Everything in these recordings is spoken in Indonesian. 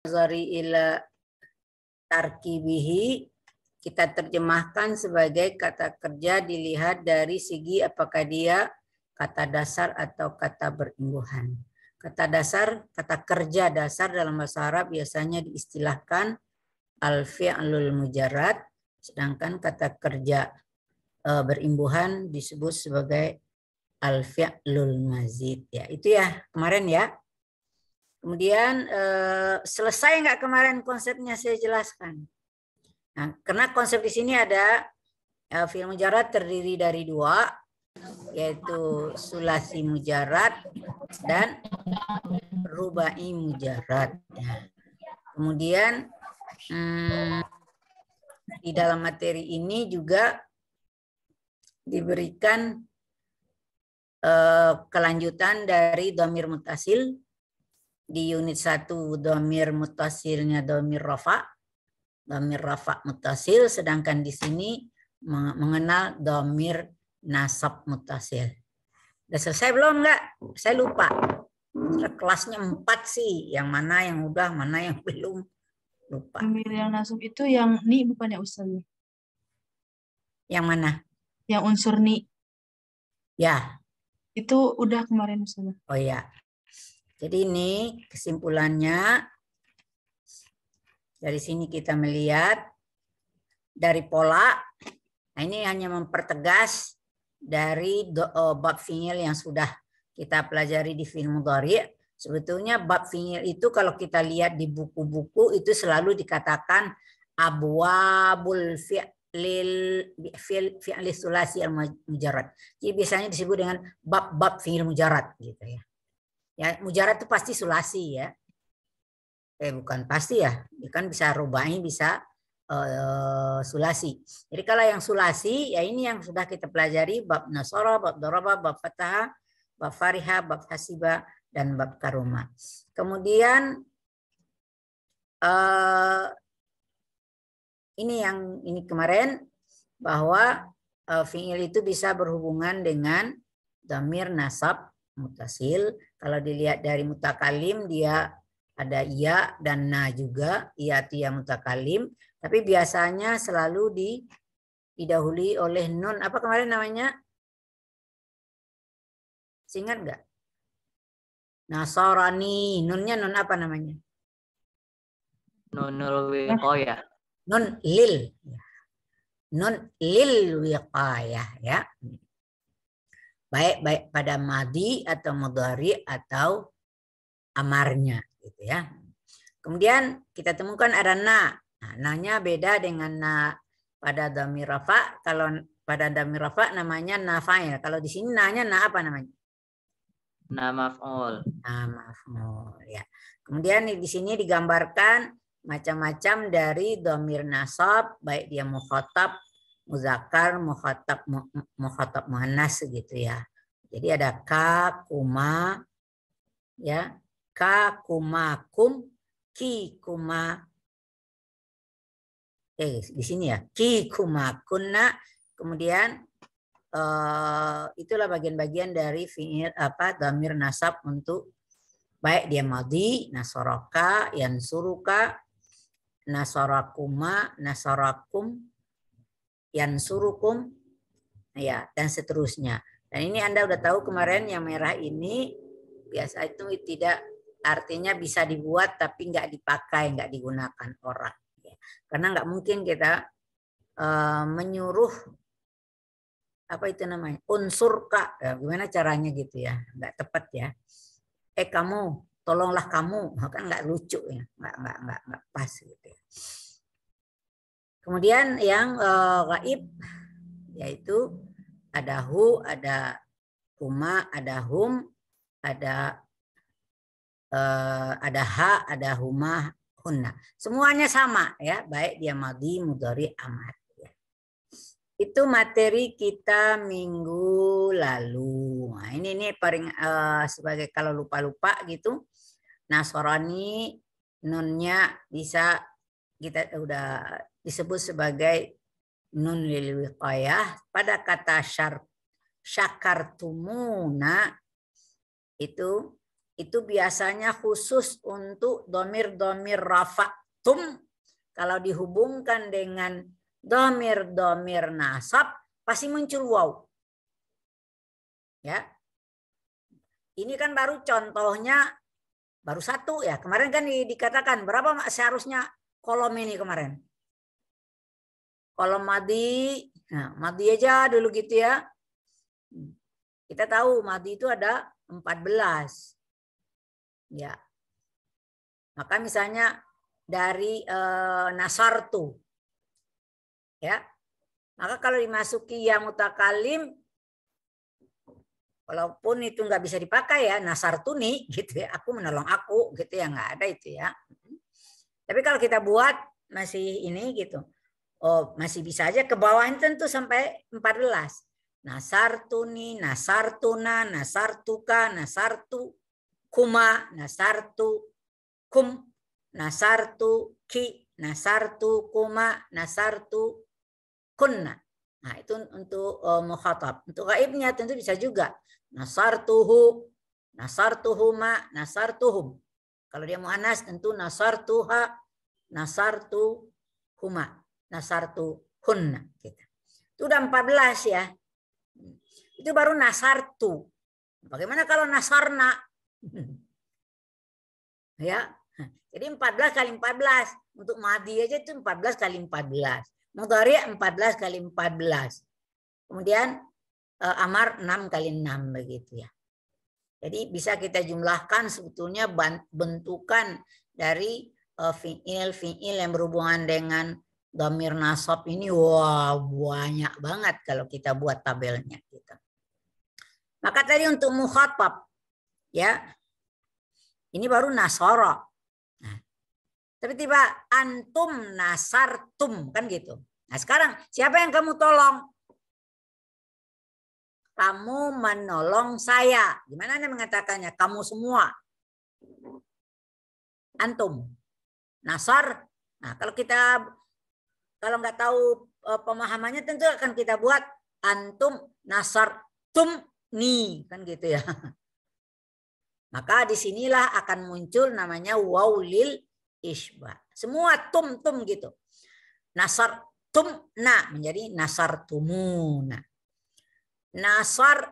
nazari ila tarkibihi, kita terjemahkan sebagai kata kerja dilihat dari segi apakah dia kata dasar atau kata berimbuhan. Kata dasar, kata kerja dasar dalam bahasa Arab biasanya diistilahkan al-fi'lul mujarrad, sedangkan kata kerja berimbuhan disebut sebagai al-fi'lul mazid. Ya, itu ya kemarin ya. Kemudian selesai nggak kemarin konsepnya saya jelaskan. Nah, karena konsep di sini ada fi'il mujarrad terdiri dari dua, yaitu sulasi mujarrad dan rubai mujarrad. Ya. Kemudian di dalam materi ini juga diberikan kelanjutan dari dhamir muttasil. Di unit 1 dhamir muttasilnya dhamir rafa muttasil, sedangkan di sini mengenal dhamir nasab muttasil. Udah selesai belum enggak? Saya lupa. Kelasnya 4 sih, yang mana yang udah, mana yang belum, lupa. Dhamir yang nasab itu yang ni bukan ya Ustaz? Yang mana? Yang unsur ni. Ya. Itu udah kemarin Ustaz. Oh ya. Jadi ini kesimpulannya, dari sini kita melihat dari pola. Nah, ini hanya mempertegas dari bab fi'il yang sudah kita pelajari di fi'il mudhari'. Sebetulnya bab fi'il itu kalau kita lihat di buku-buku itu selalu dikatakan abwabul fi'li sulasi al-mujarrad. Jadi biasanya disebut dengan bab-bab fi'il mujarrad gitu ya. Ya, mujarrad itu pasti sulasi ya. Bukan pasti ya. Kan bisa rubai, bisa sulasi. Jadi kalau yang sulasi, ya ini yang sudah kita pelajari, bab nasara, bab daraba, bab fataha, bab fariha, bab hasiba, dan bab karuma. Kemudian ini kemarin bahwa fi'il itu bisa berhubungan dengan dhamir nasab muttasil. Kalau dilihat dari mutakalim dia ada iya dan na juga, iya tia mutakalim, tapi biasanya selalu didahului oleh nun. Apa kemarin namanya? Ingat nggak? Nasarani, nunnya nun apa namanya? Nunul wiqayah. Nun lil. Nun lil wiqayah ya. Baik pada madi atau mudhari atau amarnya gitu ya. Kemudian kita temukan ada na. Nah, na-nya beda dengan na pada dhamir rafa. Kalau pada dhamir rafa namanya na fa'il. Kalau di sini na-nya na apa namanya? Na maf'ul. Na maf'ul ya. Kemudian di sini digambarkan macam-macam dari dhamir nasab, baik dia mukhatab, muzakkar, mukhatab muannas gitu ya. Jadi ada ka, kuma, ya, ka, kuma, kum, ki, kuma. Di sini ya, ki, kuma, kunna. Kemudian itulah bagian-bagian dari fi'il dhamir nasab untuk baik dia madhi, nasaraka, yansuruka, nasarakuma, nasarakum, yansurukum, ya, dan seterusnya. Dan ini Anda udah tahu kemarin yang merah ini biasa itu tidak artinya bisa dibuat tapi nggak dipakai, nggak digunakan orang. Ya. Karena nggak mungkin kita menyuruh apa itu namanya unsur kak, ya, gimana caranya gitu ya, nggak tepat ya. Kamu, tolonglah kamu, kan nggak lucu ya, nggak pas gitu ya. Kemudian yang gaib yaitu ada hu, ada huma, ada hum, ada ha, ada huma, hunna. Semuanya sama ya, baik dia madhi, mudhari, amar. Ya. Itu materi kita minggu lalu. Nah, ini paling sebagai kalau lupa-lupa gitu. Nasrani nunnya bisa kita udah disebut sebagai nun lil wiqayah. Pada kata syakartumuna itu itu biasanya khusus untuk domir-domir rafa tum. Kalau dihubungkan dengan domir-domir nasab, pasti muncul waw. Ya, ini kan baru contohnya, baru satu ya. Kemarin kan dikatakan berapa seharusnya kolom ini kemarin? Kolom madi, nah madi aja dulu gitu ya. Kita tahu madi itu ada 14. Ya, maka misalnya dari nasartu, ya, maka kalau dimasuki yang mutakalim, walaupun itu nggak bisa dipakai ya, nasartuni gitu ya, aku menolong aku gitu ya, nggak ada itu ya. Tapi kalau kita buat masih ini gitu, oh masih bisa aja ke bawahnya tentu sampai 14. Nasartuni, nasartuna, nasartuka, nasartu kuma, nasartu kum, nasartu ki, nasartu kuma, nasartu kunna. Nah, itu untuk mukhatab. Untuk gaibnya tentu bisa juga. Nasartuhu, nasartuhuma, nasartuhum. Kalau dia muannas tentu nasartuha, nasartuhuma, nasartuhunna. Gitu. Itu udah 14 ya. Itu baru nasartu. Bagaimana kalau nasarna? Ya, jadi 14 kali 14 untuk madi aja itu 14 kali 14, mudhari 14 kali 14, kemudian amar 6 kali 6 begitu ya. Jadi bisa kita jumlahkan sebetulnya bentukan dari fiil yang berhubungan dengan dhamir nasab ini, wah banyak banget kalau kita buat tabelnya gitu. Maka tadi untuk mukhatab ya. Ini baru nasara. Nah, tapi tiba antum nasartum kan gitu. Nah sekarang siapa yang kamu tolong? Kamu menolong saya. Gimana Anda mengatakannya? Kamu semua. Antum. Nasar. Nah kalau nggak tahu pemahamannya tentu akan kita buat antum nasartum ni kan gitu ya. Maka disinilah akan muncul namanya wawlil isbah. Semua tum gitu. Nasar tumna menjadi nasar tumuna. Nasar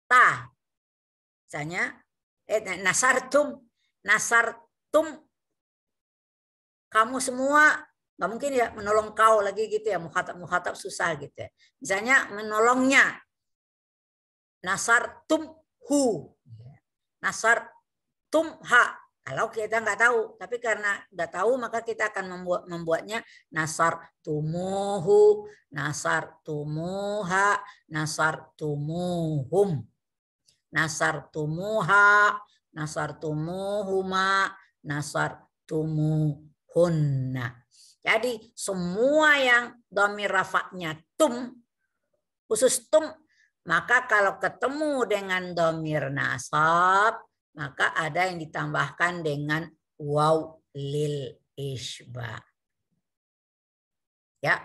ta. Misalnya nasar tum kamu semua, nggak mungkin ya menolong kau lagi gitu ya, mukhatab susah gitu ya. Misalnya menolongnya. Nasar tumhu. Nasar tumha. Kalau kita nggak tahu, tapi karena nggak tahu maka kita akan membuatnya nasar tumuhu, nasar tumuha, nasar tumuhum, nasar tumuha, nasar tumuhuma, nasar tumuhunna. Jadi semua yang dhamir rafa'nya tum, khusus tum, maka kalau ketemu dengan dhamir nasab, maka ada yang ditambahkan dengan waw lil isbah. Ya.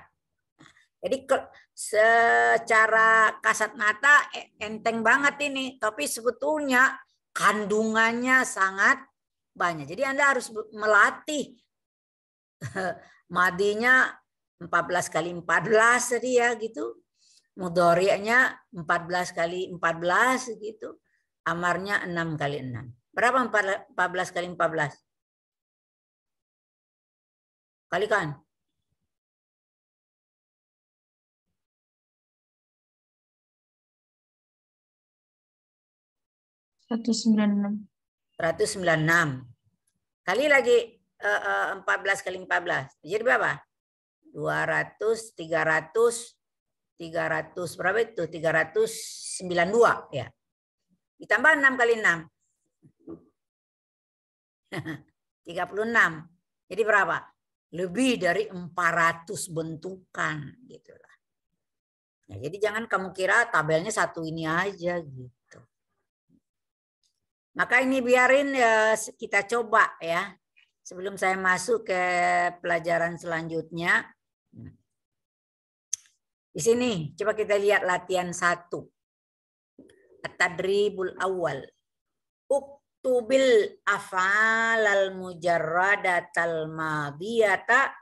Jadi secara kasat mata enteng banget ini, tapi sebetulnya kandungannya sangat banyak. Jadi Anda harus melatih madinya 14 kali 14 tadi ya gitu. Mudhari'nya 14 kali 14 gitu. Amarnya 6 kali 6. Berapa 14 kali 14? Kalikan. $196. 196. Kali lagi 14 kali 14. Jadi berapa? 200, 300 berapa itu? 392 ya. Ditambah 6 kali 6. 36. Jadi berapa? Lebih dari 400 bentukan gitu lah. Nah, jadi jangan kamu kira tabelnya satu ini aja gitu. Maka ini biarin ya kita coba ya. Sebelum saya masuk ke pelajaran selanjutnya. Di sini coba kita lihat latihan 1. At-tadribul awal. uktubil af'alal mujarradatal madiyata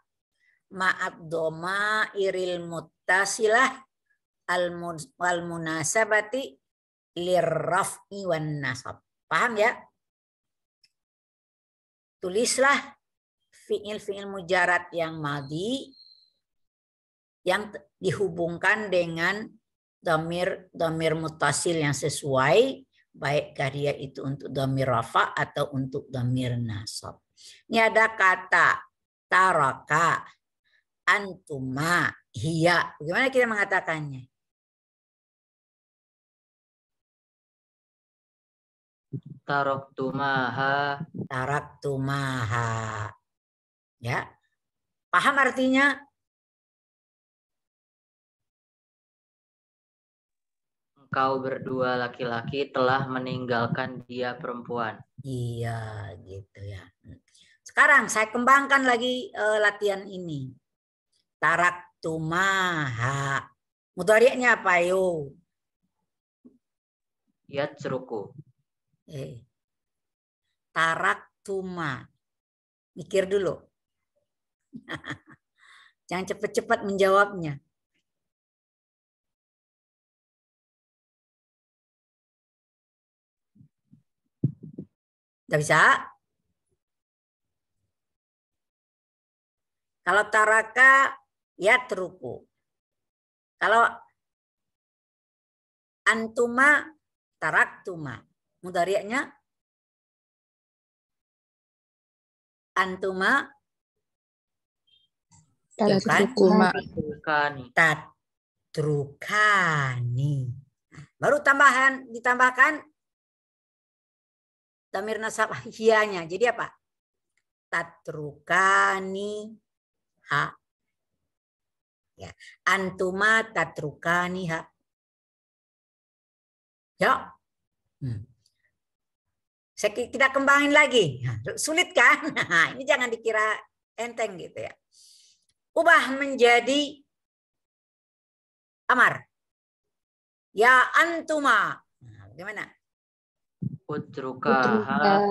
ma'ad dhamairil muttasilah al munasabati lirraf'i wan nasab. Paham ya? Tulislah fiil-fiil mujarrad yang madhi yang dihubungkan dengan dhamir muttasil yang sesuai, baikkah dia itu untuk dhamir rafa atau untuk dhamir nasab. Ini ada kata taraka, antuma, hiya. Bagaimana kita mengatakannya? Taraktumaha. Taraktumaha. Ya. Paham artinya? Engkau berdua laki-laki telah meninggalkan dia perempuan. Iya, gitu ya. Sekarang saya kembangkan lagi latihan ini. Taraktumaha. Mudhari'nya apa yo? Yatsruku. Taraktuma. Mikir dulu. Jangan cepat-cepat menjawabnya. Tidak bisa? Kalau taraka, yatruku. Kalau antuma, taraktuma. Mudhari'nya antuma, Tatrukani. tatrukani. Baru ditambahkan dhamir nasab hiyanya. Jadi apa? Tatrukani ha. Ya. Antuma tatrukani ha. Ya. Kita kembangin lagi. Sulit kan? Nah, ini jangan dikira enteng gitu ya. Ubah menjadi amar. Ya antuma. Nah, bagaimana? Utrukaha.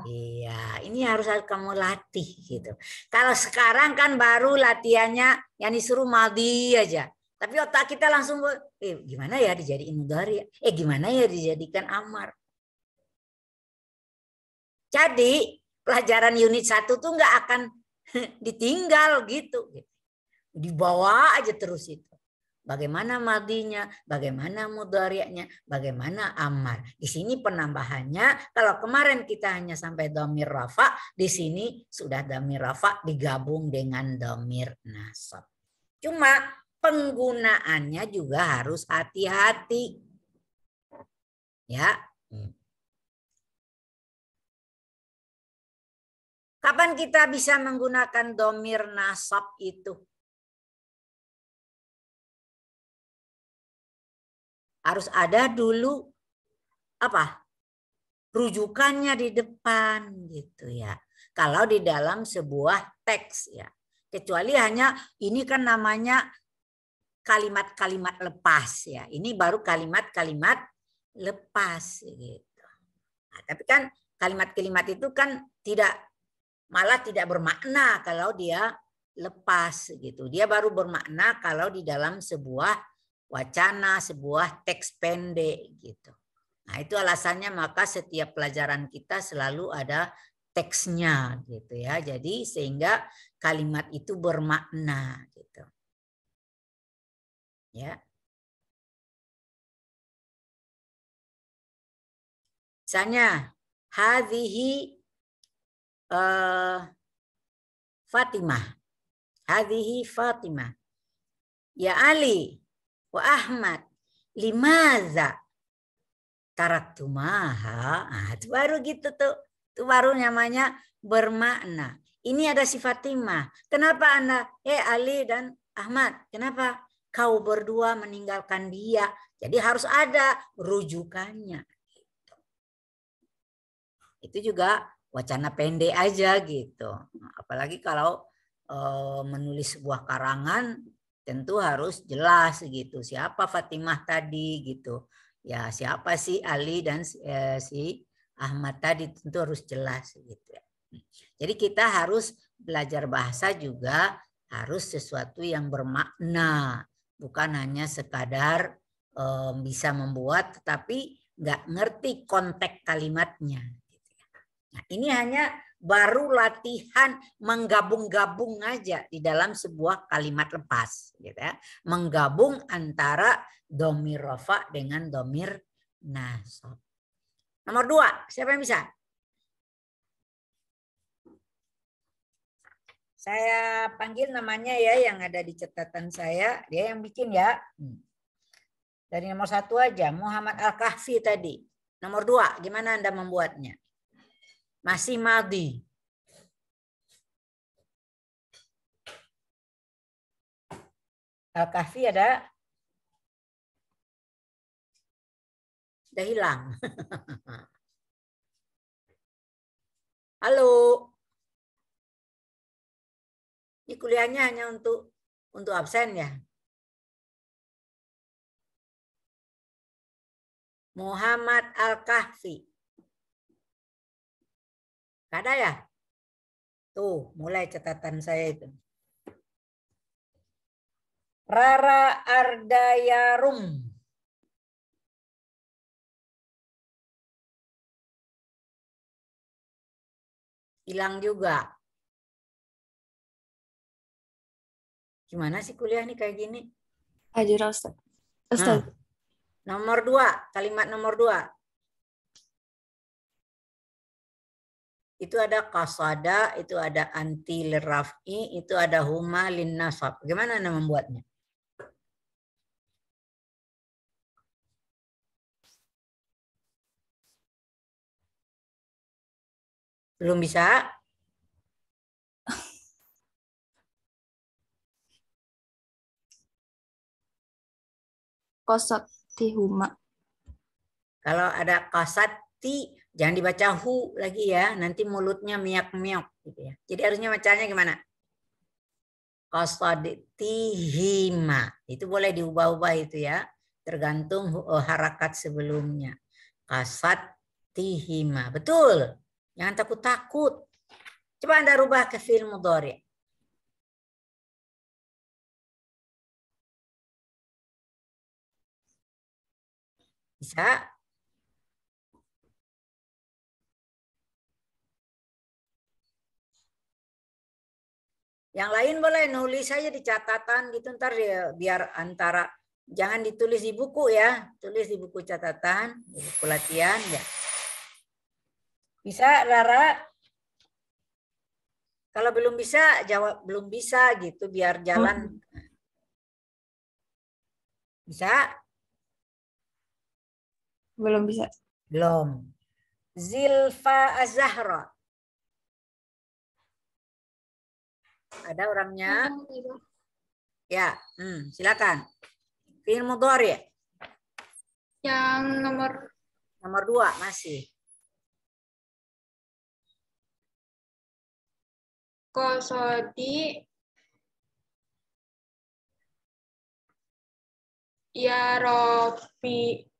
Iya, ini harus kamu latih gitu. Kalau sekarang kan baru latihannya yang disuruh madhi aja. Tapi otak kita langsung gimana ya dijadiin mudhari? Gimana ya dijadikan amar? Jadi pelajaran unit 1 tuh nggak akan ditinggal gitu. Dibawa aja terus itu. Bagaimana madhinya, bagaimana mudhari'nya, bagaimana amar. Di sini penambahannya, kalau kemarin kita hanya sampai dhamir rafa, di sini sudah dhamir rafa digabung dengan dhamir nasab. Cuma penggunaannya juga harus hati-hati. Ya. Kapan kita bisa menggunakan dhamir nasab itu? Harus ada dulu apa? Rujukannya di depan gitu ya. Kalau di dalam sebuah teks ya. Kecuali hanya ini kan namanya kalimat-kalimat lepas ya. Ini baru kalimat-kalimat lepas gitu. Nah, tapi kan kalimat-kalimat itu kan malah tidak bermakna kalau dia lepas gitu. Dia baru bermakna kalau di dalam sebuah wacana, sebuah teks pendek gitu. Nah, itu alasannya maka setiap pelajaran kita selalu ada teksnya gitu ya. Jadi sehingga kalimat itu bermakna gitu. Ya. Misalnya hadhihi Fatimah. Hadhihi Fatimah. Ya Ali wa Ahmad, limaza taraktumaha. Nah, itu baru gitu tuh. Itu baru namanya bermakna. Ini ada si Fatimah. Kenapa Anda, Ali dan Ahmad, kenapa kau berdua meninggalkan dia? Jadi harus ada rujukannya. Itu juga wacana pendek aja gitu. Apalagi kalau menulis sebuah karangan, tentu harus jelas gitu. Siapa Fatimah tadi gitu. Ya siapa sih Ali dan si Ahmad tadi tentu harus jelas gitu ya. Jadi kita harus belajar bahasa juga harus sesuatu yang bermakna, bukan hanya sekadar bisa membuat tetapi nggak ngerti konteks kalimatnya. Nah, ini hanya baru latihan menggabung-gabung aja di dalam sebuah kalimat lepas, gitu ya. Menggabung antara dhamir rafa dengan dhamir nasab. Nomor 2, siapa yang bisa? Saya panggil namanya ya yang ada di catatan saya, dia yang bikin ya. Dari nomor 1 aja, Muhammad Al-Kahfi tadi. Nomor 2, gimana Anda membuatnya? Masih madhi. Al-Kahfi ada? Udah hilang. Halo. Ini kuliahnya hanya untuk absen ya. Muhammad Al-Kahfi. Gak ada ya? Tuh, mulai catatan saya itu. Rara Ardayarum. Hilang juga. Gimana sih kuliah nih kayak gini? Ajar Ustaz. Nah, nomor 2, kalimat nomor 2. Itu ada qasada, itu ada anti liraf'i, itu ada huma lin nasab. Bagaimana Anda membuatnya? Belum bisa? Qasati huma. Kalau ada qasati, jangan dibaca hu lagi ya. Nanti mulutnya miak-miok gitu ya. Jadi harusnya bacanya gimana? Qasadtihima. Itu boleh diubah-ubah itu ya. Tergantung harakat sebelumnya. Qasadtihima. Betul. Jangan takut-takut. Coba Anda rubah ke fi'il mudhari'. Bisa? Yang lain boleh nulis saja di catatan gitu, ntar ya, biar antara, jangan ditulis di buku ya, tulis di buku catatan, di buku latihan ya. Bisa, Rara? Kalau belum bisa, jawab belum bisa gitu, biar jalan. Bisa? Belum bisa. Belum. Zilfa Az-Zahra. Ada orangnya? Ya, silakan. Fi'il mudhari'. Yang Nomor 2 masih. qasadi ya Rofina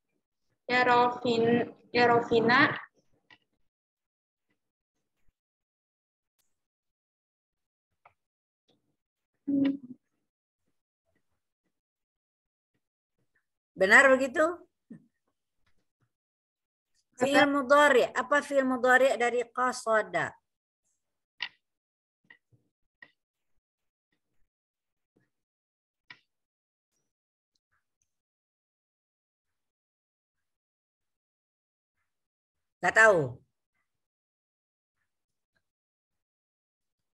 Benar begitu? Fi'il mudhari'. Apa fi'il mudhari' dari qasada? Gak tahu.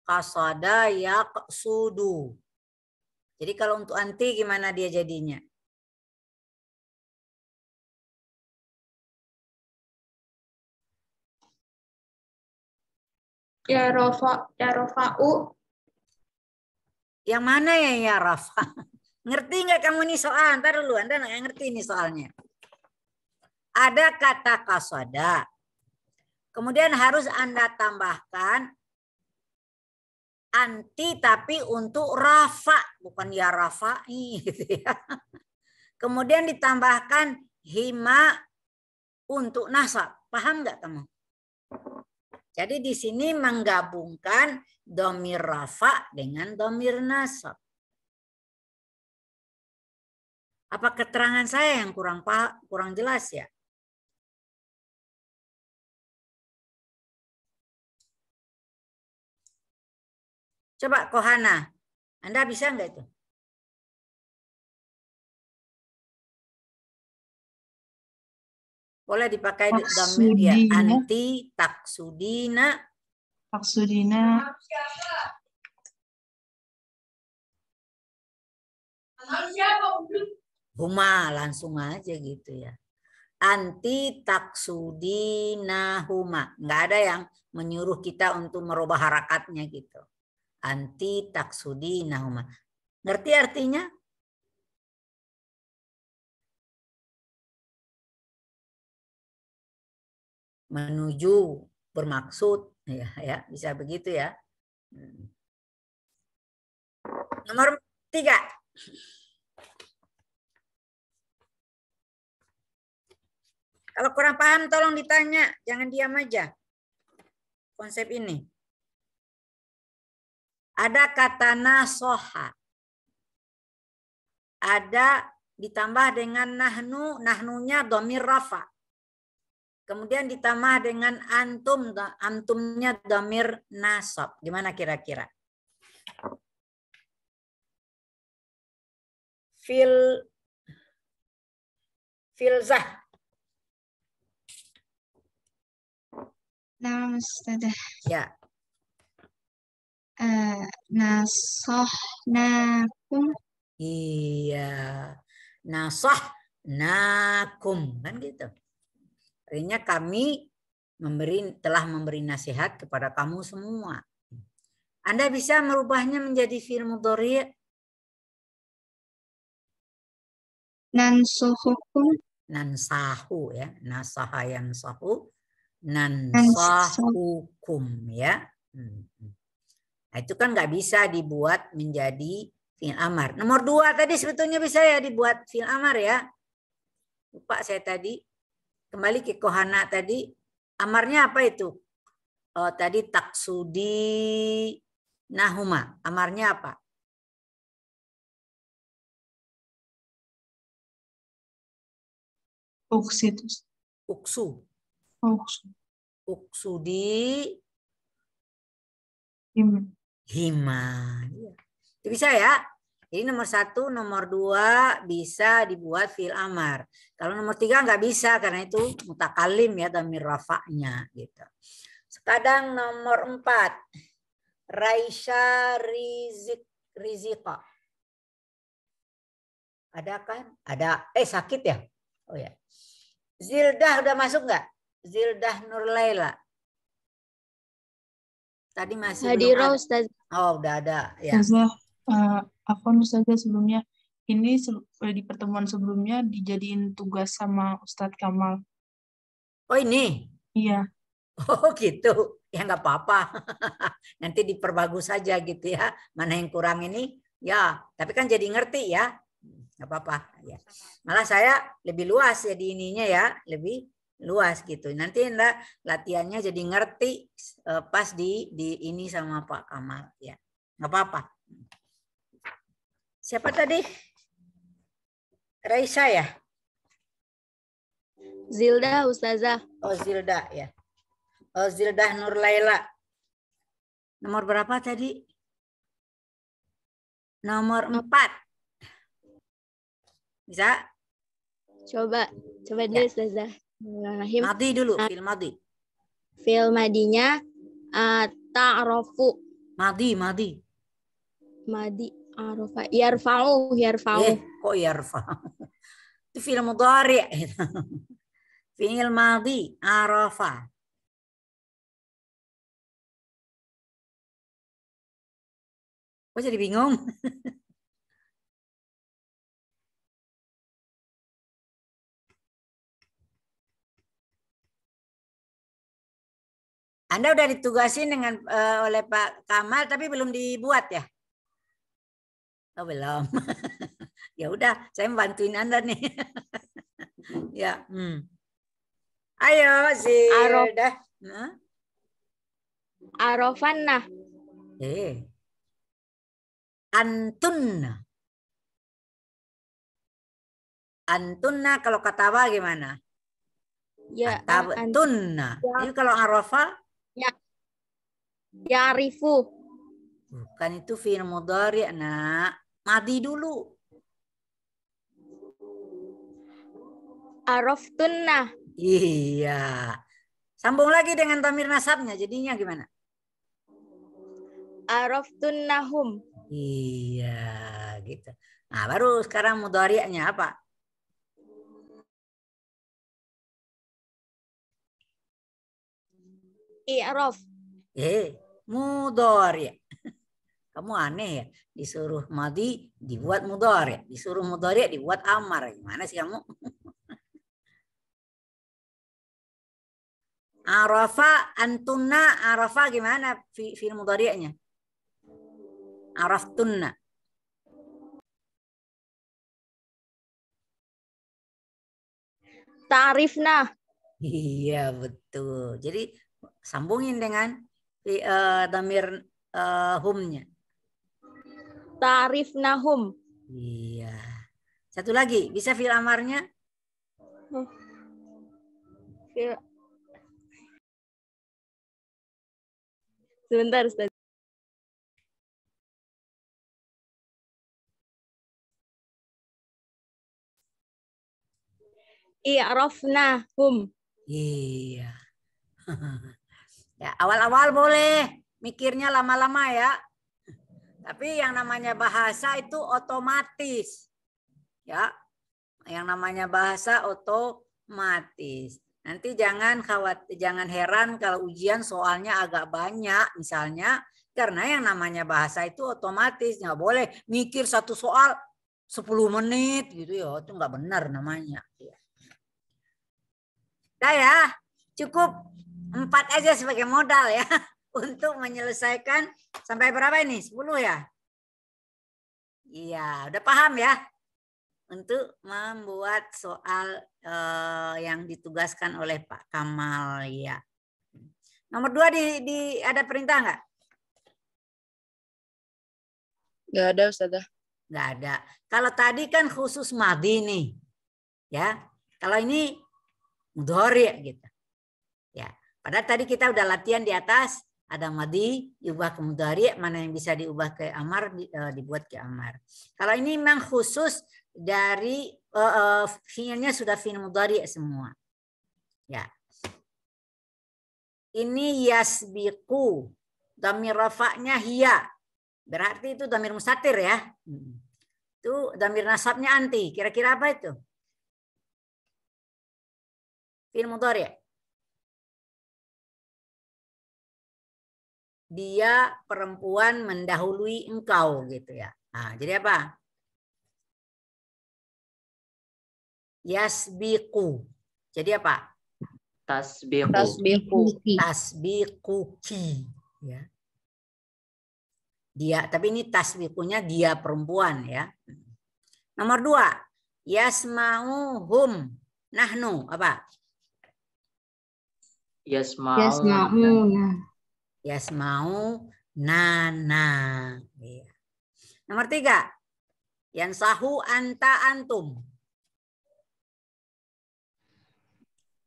Qasada yaqsudu. Jadi kalau untuk anti gimana dia jadinya? ya rofa'u. Yang mana ya Rafa? Ngerti nggak kamu nih soal? Ntar dulu, Anda nggak ngerti nih soalnya. Ada kata qasada. Kemudian harus Anda tambahkan anti tapi untuk rafa, bukan ya rafa'i gitu ya. Kemudian ditambahkan hima untuk nasab. Paham nggak kamu? Jadi di sini menggabungkan domir rafa dengan domir nasab. Apa keterangan saya yang kurang jelas ya? Coba Kohana, Anda bisa nggak itu? Boleh dipakai domir ya. Anti taksudina. Taksudina. Huma, langsung aja gitu ya. Anti taksudina huma. Nggak ada yang menyuruh kita untuk merubah harakatnya gitu. Anti taksudina huma. Ngerti artinya? Menuju, bermaksud, ya bisa begitu ya. Nomor 3. Kalau kurang paham tolong ditanya, jangan diam aja. Konsep ini. Ada kata nasoha. Ada ditambah dengan nahnu, nahnunya domir rafa. Kemudian ditambah dengan antum, antumnya domir nasab. Gimana kira-kira? Filzah. Nah, Ustazah. Ya. Nasohnakum. Iya. Nasohnakum. Kan gitu. Artinya kami telah memberi nasihat kepada kamu semua. Anda bisa merubahnya menjadi fi'il mudhari'. Nansuhukum. Nansahu ya. Nasaha yansahu. Nansahukum ya. Nah, itu kan nggak bisa dibuat menjadi fi'il amar. Nomor 2 tadi sebetulnya bisa ya dibuat fi'il amar ya. Lupa saya tadi. Kembali ke Kohana tadi. Amarnya apa itu? Oh, tadi taksudi nahuma. Amarnya apa? Uksitus. Uksu. Uksu. Uksudi hima. Itu bisa ya. Jadi nomor 1, nomor 2 bisa dibuat fi'il amar. Kalau nomor 3 nggak bisa karena itu mutakalim ya dhamir rafa'nya gitu. Sekarang nomor 4. Raisya Rizika. Ada kan? Ada. Sakit ya? Oh ya. Zildah udah masuk nggak? Zildah Nurlaila. Tadi masih belum ada. Ustaz. Oh, udah ada ya. Ustazah, Afwan Ustazah sebelumnya ini di pertemuan sebelumnya dijadiin tugas sama Ustadz Kamal. Oh ini? Iya. Oh gitu. Ya nggak apa-apa. Nanti diperbagus saja gitu ya. Mana yang kurang ini? Ya, tapi kan jadi ngerti ya. Nggak apa-apa. Ya. Malah saya lebih luas jadi ininya ya. Lebih luas gitu. Nanti latihannya jadi ngerti pas di ini sama Pak Kamal. Ya, nggak apa-apa. Siapa tadi? Raisa ya? Zilda Ustazah. Oh Zilda ya. Oh Zildah Nurlaila. Nomor berapa tadi? Nomor 4. Bisa? Coba dulu Ustazah. Madi dulu, fil madi. Fil madinya ta'rofu. Madi. Madi arofa. Yarfa'u. Kok yarfa'u? Itu fil mudhari'. Fil madi arafa. Kok jadi bingung? Anda udah ditugasin dengan oleh Pak Kamal tapi belum dibuat ya? Oh belum. Ya udah, saya membantuin Anda nih. Ya. Ayo Zilda. Arofanna. Antunna. Antunna kalau kata apa gimana? Ya, Tunna. Jadi kalau arafa? Ya'rifu. Bukan, itu fi'il mudhari, nak. Madi dulu. Araftunna. Iya. Sambung lagi dengan dhamir nasabnya. Jadinya gimana? Araftunnahum. Iya, gitu. Nah, baru sekarang mudhari'nya apa? I'raf. Mudhari'. Kamu aneh ya, disuruh madi dibuat mudhari', disuruh mudhari' dibuat amar. Gimana sih kamu? Arafa, antunna, arafa gimana fi'il mudhari'nya? Araftunna. Ta'rifna. Iya, betul. Jadi sambungin dengan dhamir humnya. Ta'rifnahum. Iya. Satu lagi, bisa fi'il amarnya? Sebentar, Ustaz. I'rafnahum. Iya. Ya, awal-awal boleh mikirnya lama-lama ya. Tapi yang namanya bahasa itu otomatis. Ya. Yang namanya bahasa otomatis. Nanti jangan khawatir, jangan heran kalau ujian soalnya agak banyak misalnya, karena yang namanya bahasa itu otomatis, nggak boleh mikir satu soal 10 menit gitu ya, itu nggak benar namanya. Nah ya, cukup 4 aja sebagai modal ya untuk menyelesaikan sampai berapa ini? 10 ya? Iya, udah paham ya? Untuk membuat soal yang ditugaskan oleh Pak Kamal ya. Nomor 2 ada perintah nggak? Nggak ada, Ustazah. Nggak ada. Kalau tadi kan khusus madi nih, ya. Kalau ini mudhari gitu, ya. Padahal tadi kita udah latihan di atas, ada madi diubah ke mudhari, mana yang bisa diubah ke amar dibuat ke amar. Kalau ini memang khusus dari fi'ilnya sudah fi'il mudhari semua. Ya. Ini yasbiqu. Dhamir rafa'nya hiya. Berarti itu dhamir mustatir ya. Itu dhamir nasabnya anti. Kira-kira apa itu? Fi'il mudhari. Dia perempuan mendahului engkau gitu ya. Nah, jadi apa? Yasbiqu. Jadi apa? Tasbiquki. Ya. Dia, tapi ini tasbiqunya dia perempuan ya. Nomor 2. Yasma'uhum. Nahnu apa? Yasma'u nana. Ya. Nomor 3. Yansahu anta antum.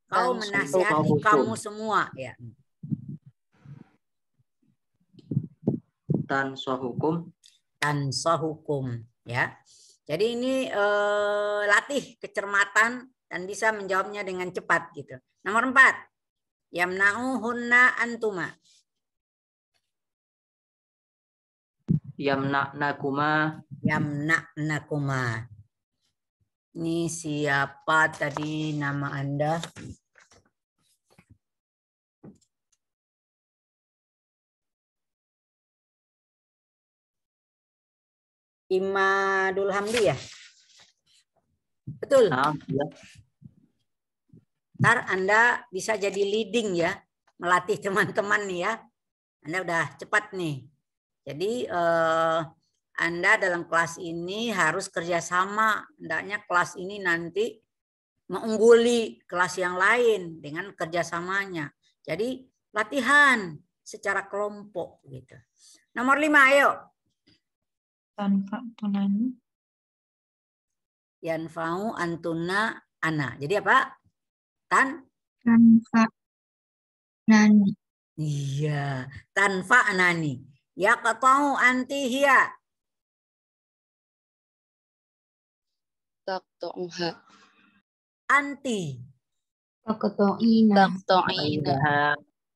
Kau menasihati kamu semua ya. Tansahukum ya. Jadi ini latih kecermatan dan bisa menjawabnya dengan cepat gitu. Nomor 4. Yamna'uhunna antuma. Yamna'nakuma. Ini siapa tadi nama Anda? Imadul Hamdi ya? Betul? Ya. Ntar Anda bisa jadi leading ya. Melatih teman-teman nih ya. Anda udah cepat nih. Jadi Anda dalam kelas ini harus kerjasama. Hendaknya kelas ini nanti mengungguli kelas yang lain dengan kerjasamanya. Jadi latihan secara kelompok gitu. Nomor 5, ayo. Tanfa tunani. Yanfa'u antuna ana. Jadi apa? Tanfa nani. Iya, tanfa nani. Ya ketau anti hiya. Taqta'uha. Anti. Taqta'ina.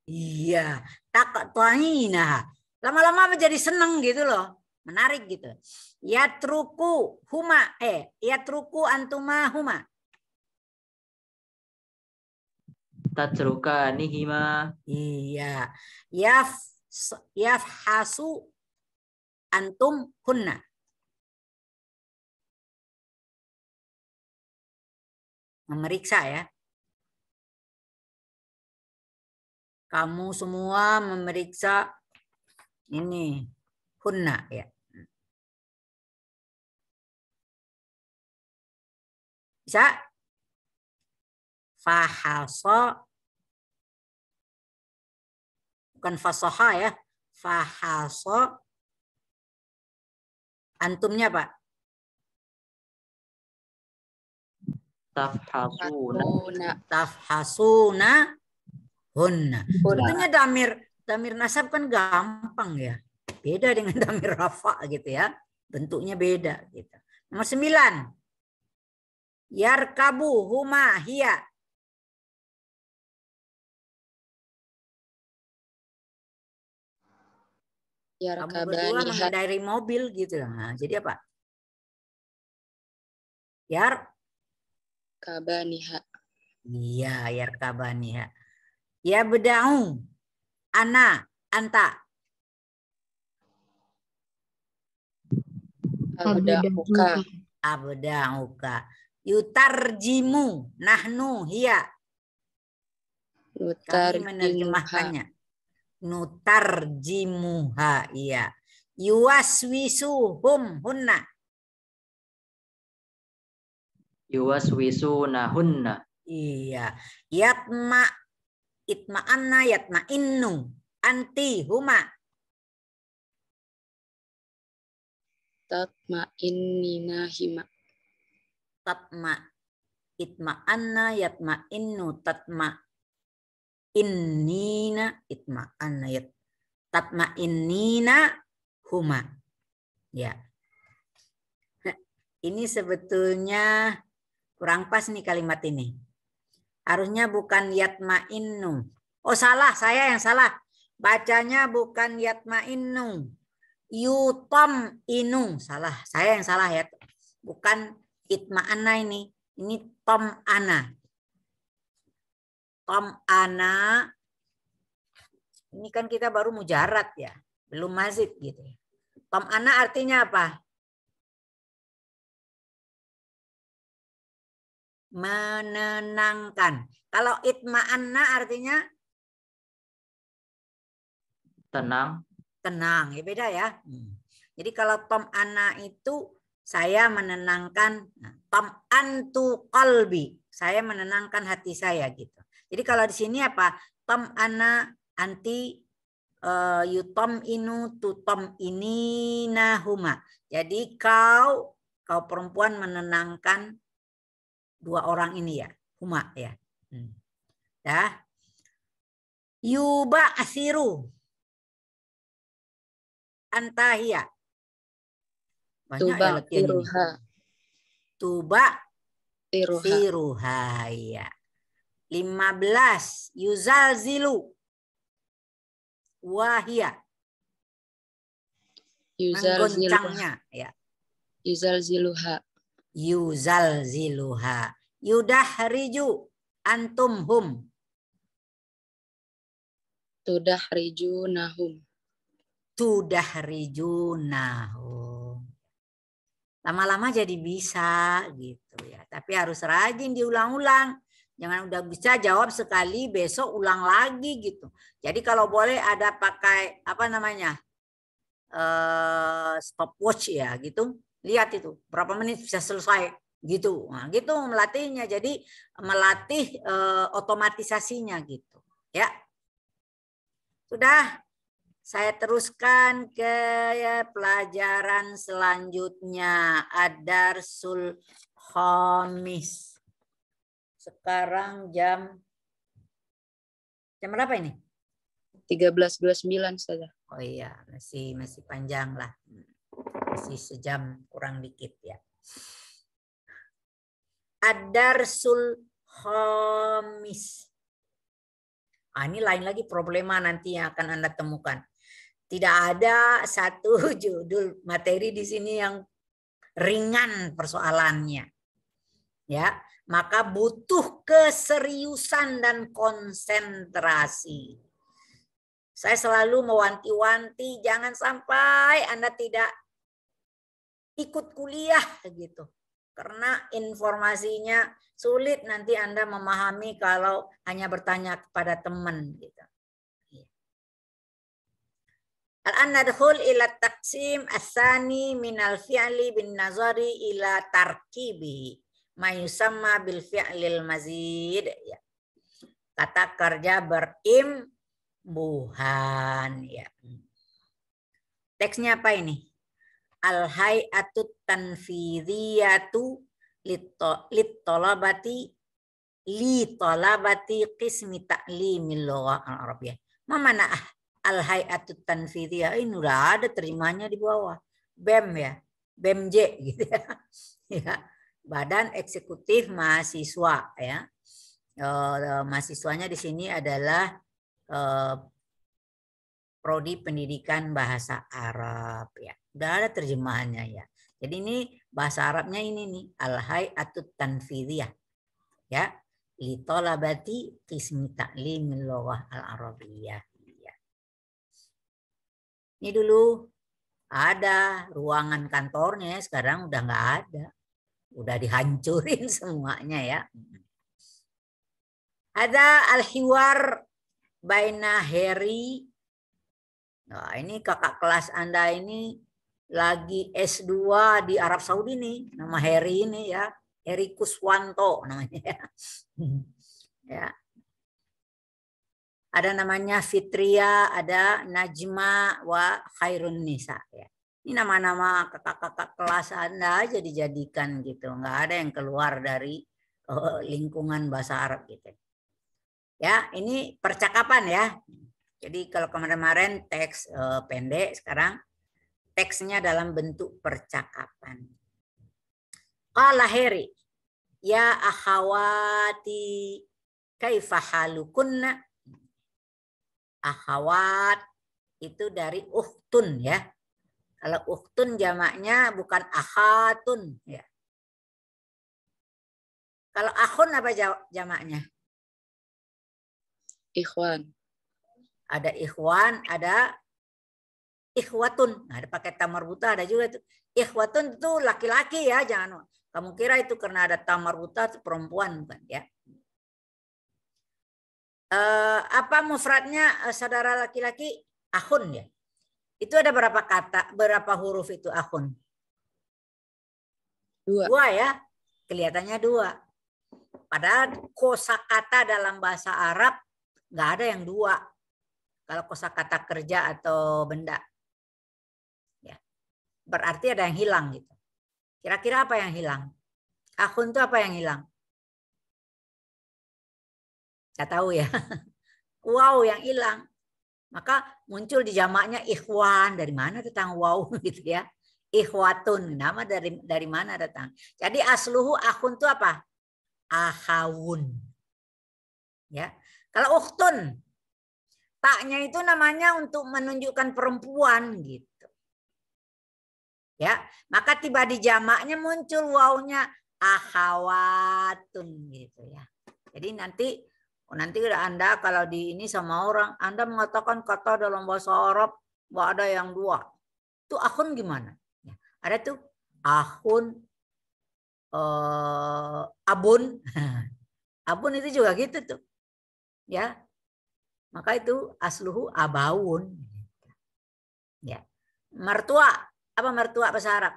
Iya, taqta'ina. Lama-lama menjadi seneng gitu loh. Menarik gitu. Yatruku huma. Yatruku antuma huma. Tatruka nihima. Iya. Yafhasu antum hunna. Memeriksa ya. Kamu semua memeriksa ini hunna ya. Bisa? Fahasa, bukan fasoha ya. Fahasa. Antumnya Pak? Tafhasuna. Tafhasuna hunna. Sebetulnya damir nasab kan gampang ya. Beda dengan damir rafa gitu ya. Bentuknya beda gitu. Nomor 9. Yarkabu huma hiya. Kamu berdua mengendarai mobil gitu. Nah, jadi apa? Kabaniha. Iya, yarkabaniha. Ya bedau. Ana, anta. Abda'uka. Abda'uka. Yutarjimu nahnu hiya. Kami menerjemahkannya. Nutarjimuha, iya. Yuwaswisuhum hunna. Yuwaswisunahunna. Iya. Itma'anna yatma'innu. Anti huma. Tatma'innina hima. Itma'anna yatma'innu tatma'innina itma'anna tatma'innina huma. Ya. Ini sebetulnya kurang pas nih kalimat ini. Harusnya bukan yatma'innu. Oh salah, saya yang salah. Bacanya bukan yatma'innu. Yutom inu. Salah, saya yang salah ya. Bukan itma'anna ini. Ini tom ana. Tom ana. Ini kan kita baru mujarad ya. Belum mazid gitu. Tom ana artinya apa? Menenangkan. Kalau itma'anna artinya Tenang. tenang, ya beda ya. Jadi kalau tom ana itu saya menenangkan, tom antu qalbi, saya menenangkan hati saya gitu. Jadi kalau di sini apa? Tom ana anti yutom inu tutom ini nahuma. Jadi kau perempuan menenangkan dua orang ini ya, huma ya. Ya. Yuba asiru antahia. Banyak ya latihan ini. Tuba tiruha ya. 15 yuzalzilu wahia. Menggoncangnya ya. Yuzalziluha. Yuzalziluha. Yudahriju antumhum. Tudahrijunahum. Tudahrijunahum. Lama-lama jadi bisa gitu ya. Tapi harus rajin diulang-ulang. Jangan udah bisa jawab sekali, besok ulang lagi gitu. Jadi kalau boleh ada pakai apa namanya? Stopwatch ya gitu. Lihat itu berapa menit bisa selesai gitu. Nah, gitu melatihnya. Jadi melatih otomatisasinya gitu. Ya. Sudah. Saya teruskan ke pelajaran selanjutnya. Ad-Darsul Khamis. Sekarang jam berapa ini? 13.29 saja. Oh iya, masih panjang lah. Masih sejam kurang dikit ya. Ad-Darsul Khamis. Ini lain lagi problema nanti yang akan Anda temukan. Tidak ada satu judul materi di sini yang ringan persoalannya. Ya, maka butuh keseriusan dan konsentrasi. Saya selalu mewanti-wanti jangan sampai Anda tidak ikut kuliah gitu. Karena informasinya sulit nanti Anda memahami kalau hanya bertanya kepada teman gitu. Al-an nadkhul ila taqsim ats-tsani min al-fi'li bin nazari ila tarkibi ma yusamma bil fi'lil mazid ya. Kata kerja berimbuhan ya. Teksnya apa ini? Al-hay'atut tanfidhiyatu li talabati qismi ta'limil lughah al-arabiyyah. Ma mana al-hay'atut tanfidhiyah? Ini udah ada terjemahnya di bawah. BEM ya. BEMJ gitu ya. Ya. Badan Eksekutif Mahasiswa ya. Mahasiswanya di sini adalah Prodi Pendidikan Bahasa Arab ya. Udah ada terjemahannya ya. Jadi ini bahasa Arabnya ini nih, al-hay'atut tanfidhiyah. Ya. Li talabati qismi ta'limil lughah al-arabiyyah. Ya. Ini dulu ada ruangan kantornya, sekarang udah nggak ada. Udah dihancurin semuanya ya. Ada al-hiwar baina Heri. Nah, ini kakak kelas Anda ini lagi S2 di Arab Saudi nih. Nama Heri ini ya. Heri Kuswanto namanya ya. Ya. Ada namanya Fitria, ada Najma wa Khairun Nisa ya. Ini nama-nama kakak-kakak kelas Anda aja dijadikan gitu. Nggak ada yang keluar dari lingkungan bahasa Arab gitu. Ya, ini percakapan ya. Jadi kalau kemarin-kemarin teks pendek, sekarang teksnya dalam bentuk percakapan. Qala Heri, ya akhawati kaifa halukunna. Akhawat itu dari ukhtun ya. Kalau ukhtun jamaknya bukan akhatun ya. Kalau akhun apa jamaknya? Ikhwan. Ada ikhwan, ada ikhwatun. Nah, ada pakai ta marbuta ada juga itu. Ikhwatun itu laki-laki ya, jangan kamu kira itu karena ada ta marbuta itu perempuan bukan ya. Apa mufradnya saudara laki-laki? Akhun ya. Itu ada berapa kata, berapa huruf itu akhun? 2 ya. Kelihatannya 2. Padahal kosakata dalam bahasa Arab nggak ada yang 2. Kalau kosakata kerja atau benda. Ya. Berarti ada yang hilang gitu. Kira-kira apa yang hilang? Akhun itu apa yang hilang? Nggak tahu ya. Wow yang hilang. Maka muncul di jamaknya ikhwan. Dari mana datang wow gitu ya. Ikhwatun. Nama dari mana datang. Jadi asluhu akhun itu apa? Akhawun. Ya. Kalau ukhtun. Taknya itu namanya untuk menunjukkan perempuan gitu. Ya. Maka tiba di jamaknya muncul wawnya akhawatun gitu ya. Jadi nanti Anda kalau di ini sama orang, Anda mengatakan kata dalam bahasa Arab nggak ada yang 2. Itu akhun gimana? Ya, ada tuh akhun, abun, abun itu juga gitu tuh, ya. Maka itu asluhu abaun. Ya, mertua apa mertua bahasa Arab?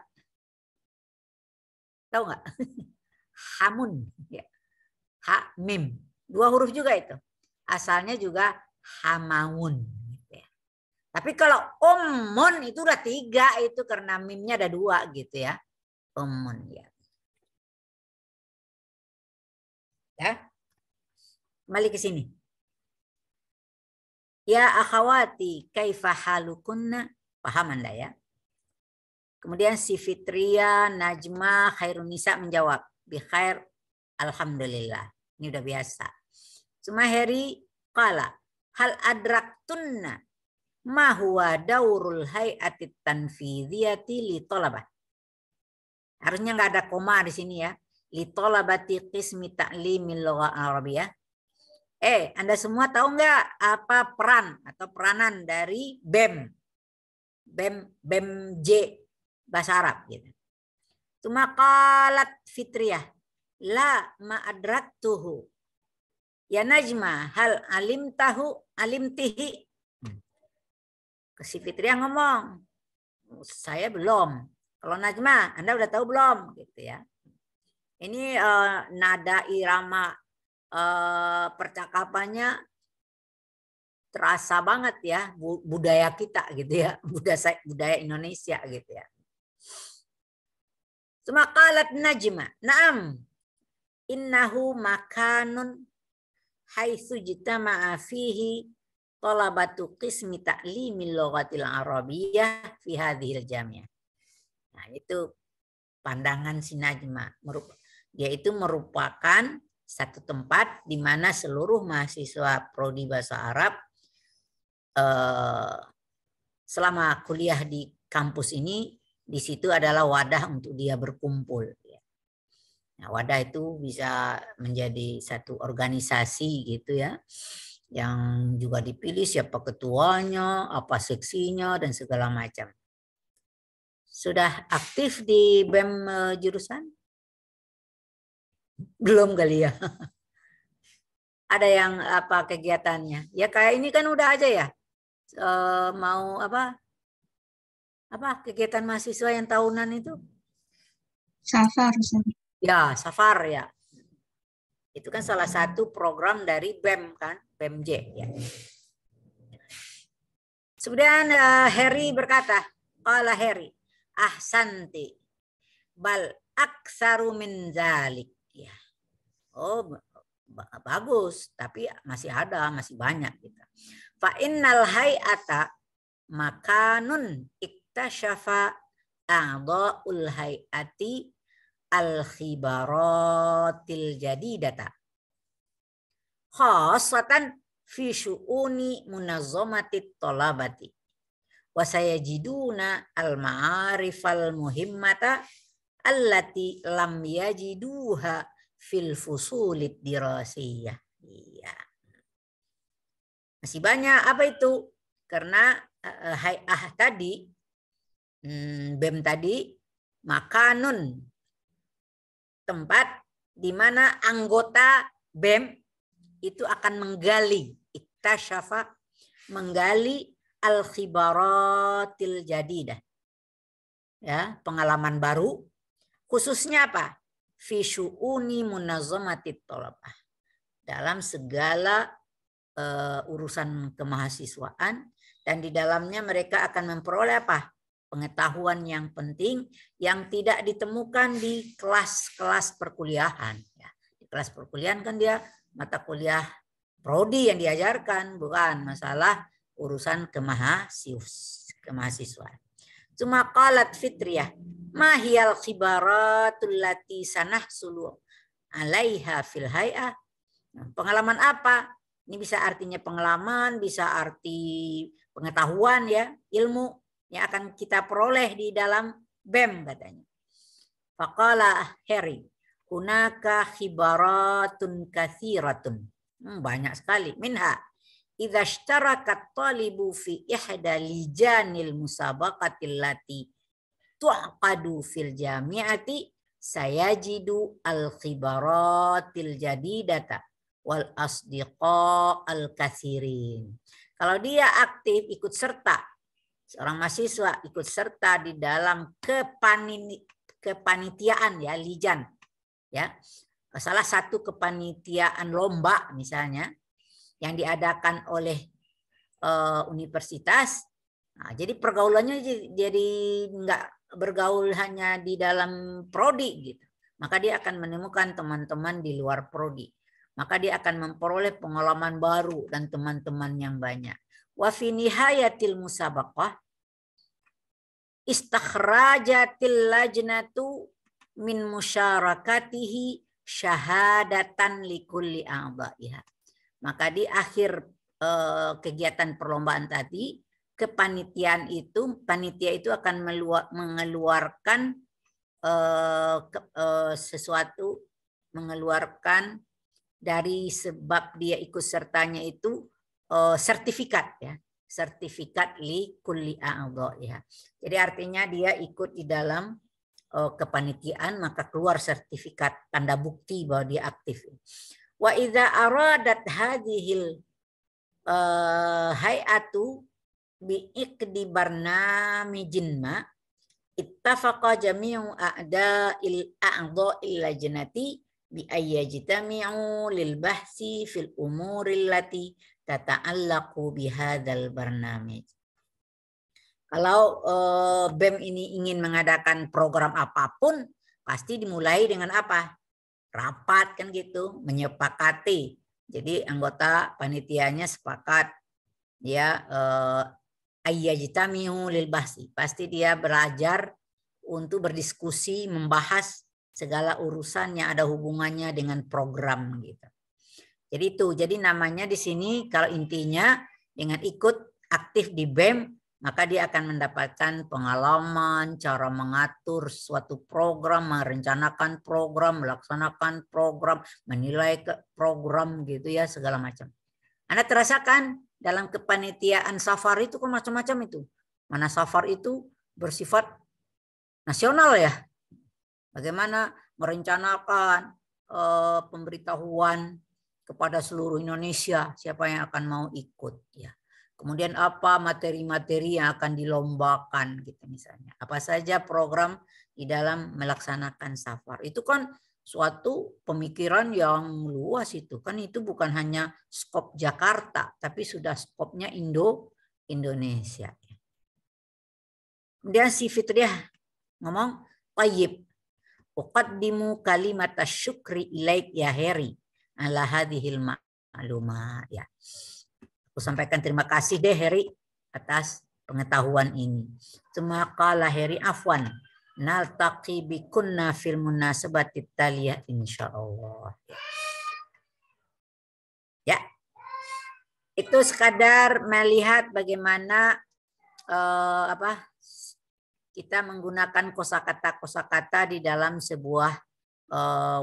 Tahu nggak? hamun. Ya. Ha, mim. 2 huruf juga itu. Asalnya juga hamaun. Gitu ya. Tapi kalau ummun itu udah 3 itu karena mimnya ada 2 gitu ya. Ummun ya. Ya. Kembali ke sini. Ya akhawati kaifa halukunna. Paham Anda ya? Kemudian si Fitria, Najma, Khairunisa menjawab. Bi khair, alhamdulillah. Ini udah biasa. Sumaheri qala hal adraktunna ma huwa daurul hay'ati tanfidhiyati li talabah. Harusnya nggak ada koma di sini ya. Li talabati qismi ta'limil lughah Arabiyah. Anda semua tahu nggak apa peran atau peranan dari BEM? BEM J bahasa Arab gitu. Cuma qalat Fitriyah la ma adraktuhu. Ya Najma hal alimtihi. Si Fitriyah ngomong, saya belum. Kalau Najma, Anda udah tahu belum gitu ya. Ini nada irama percakapannya terasa banget ya budaya kita gitu ya, budaya Indonesia gitu ya. Cuma qalat Najma, "Na'am. Innahu makanun haitsu jitama'a fihi talabatu qismi ta'limil lughatil arabiyyah fi hadhil jami'ah." Nah, itu pandangan si Najma. Dia itu merupakan satu tempat di mana seluruh mahasiswa prodi bahasa Arab selama kuliah di kampus ini, di situ adalah wadah untuk dia berkumpul. Nah, wadah itu bisa menjadi satu organisasi gitu ya, yang juga dipilih siapa ketuanya, apa seksinya, dan segala macam. Sudah aktif di BEM jurusan? Belum kali ya. Ada yang apa kegiatannya? Ya kayak ini kan udah aja ya. Mau apa kegiatan mahasiswa yang tahunan itu? Safar. Ya, Safar ya. Itu kan salah satu program dari BEM kan, BEMJ ya. Kemudian Heri berkata, qala Heri, ahsanti bal aktsaru min zalik. Ya. Oh, bagus, tapi masih ada, masih banyak gitu. Fa innal hay'ata makanun iktashafa a'dha'ul hay'ati al-khibaratil jadidata khassatan fi syu'uni munazzamatit talabati wa sayajiduna al-ma'arifal muhimmata allati lam yajiduha fil fusulit dirasiyah. Iya. Masih banyak apa itu? Karena hay'ah tadi, BEM tadi, makanun, tempat di mana anggota BEM itu akan menggali, iktasyafa, menggali al-khibaratil jadidah. Ya, pengalaman baru, khususnya apa? Fi syu'uni munazzamatit thalabah. Dalam segala urusan kemahasiswaan, dan di dalamnya mereka akan memperoleh apa? Pengetahuan yang penting yang tidak ditemukan di kelas-kelas perkuliahan. Ya, di kelas perkuliahan kan dia mata kuliah prodi yang diajarkan, bukan masalah urusan kemahasiswaan. Cuma qalat Fitriyah, ma hiyal khibaratul lati sanahsulu 'alaiha fil hay'ah. Pengalaman apa? Ini bisa artinya pengalaman, bisa arti pengetahuan ya, ilmu yang akan kita peroleh di dalam BEM katanya. Faqala Heri, hunaka khibaratun katsiratun. Banyak sekali. Minha idza ishtarakat talibu fi ihda lijanil musabaqatil lati tu'qadu fil jami'ati sayajidu al-khibaratil jadidata wal asdiqa al-katsirin. Kalau dia aktif ikut serta, seorang mahasiswa ikut serta di dalam kepanitiaan ya, lijan. Ya, salah satu kepanitiaan lomba misalnya yang diadakan oleh universitas. Nah, jadi pergaulannya jadi nggak bergaul hanya di dalam prodi gitu. Maka dia akan menemukan teman-teman di luar prodi. Maka dia akan memperoleh pengalaman baru dan teman-teman yang banyak. Wa fi nihayatil musabaqah istakhrajatil lajnatu min musyarakatihi syahadatan likulli a'dha'iha. Maka di akhir kegiatan perlombaan tadi, panitia itu akan mengeluarkan sesuatu, mengeluarkan dari sebab dia ikut sertanya itu sertifikat ya, sertifikat li kulli a'dha'iha. Jadi artinya dia ikut di dalam kepanitiaan, maka keluar sertifikat tanda bukti bahwa dia aktif. Wa idza aradat hadhil hay'atu bi iqdi barnamijin ma ittafaqa jami'u a'da'il lajnati bi ayyajtami'u lil bahsi fil umuril lati tata'allaqu bi hadzal barnamij. Kalau BEM ini ingin mengadakan program apapun, pasti dimulai dengan apa? Rapat kan gitu, menyepakati. Jadi anggota panitianya sepakat ya ayyajtami'u lil bahsi. Pasti dia belajar untuk berdiskusi, membahas segala urusan yang ada hubungannya dengan program gitu. Jadi itu, jadi namanya di sini kalau intinya dengan ikut aktif di BEM, maka dia akan mendapatkan pengalaman, cara mengatur suatu program, merencanakan program, melaksanakan program, menilai program gitu ya, segala macam. Anda terasakan dalam kepanitiaan safar itu kan macam-macam itu. Mana safar itu bersifat nasional ya. Bagaimana merencanakan pemberitahuan kepada seluruh Indonesia siapa yang akan mau ikut ya. Kemudian apa materi-materi yang akan dilombakan gitu misalnya. Apa saja program di dalam melaksanakan safar. Itu kan suatu pemikiran yang luas itu. Kan itu bukan hanya skop Jakarta, tapi sudah skopnya Indonesia. Kemudian si Fitriah ngomong, tayyib, uqaddimu kalimat syukri ilaik ya Heri ala hadhil ma'lumat ya. Aku sampaikan terima kasih deh Heri atas pengetahuan ini. Semaka Heri afwan naltaqi bikunna fil munasabatit taliyah insyaallah. Ya. Itu sekadar melihat bagaimana kita menggunakan kosakata di dalam sebuah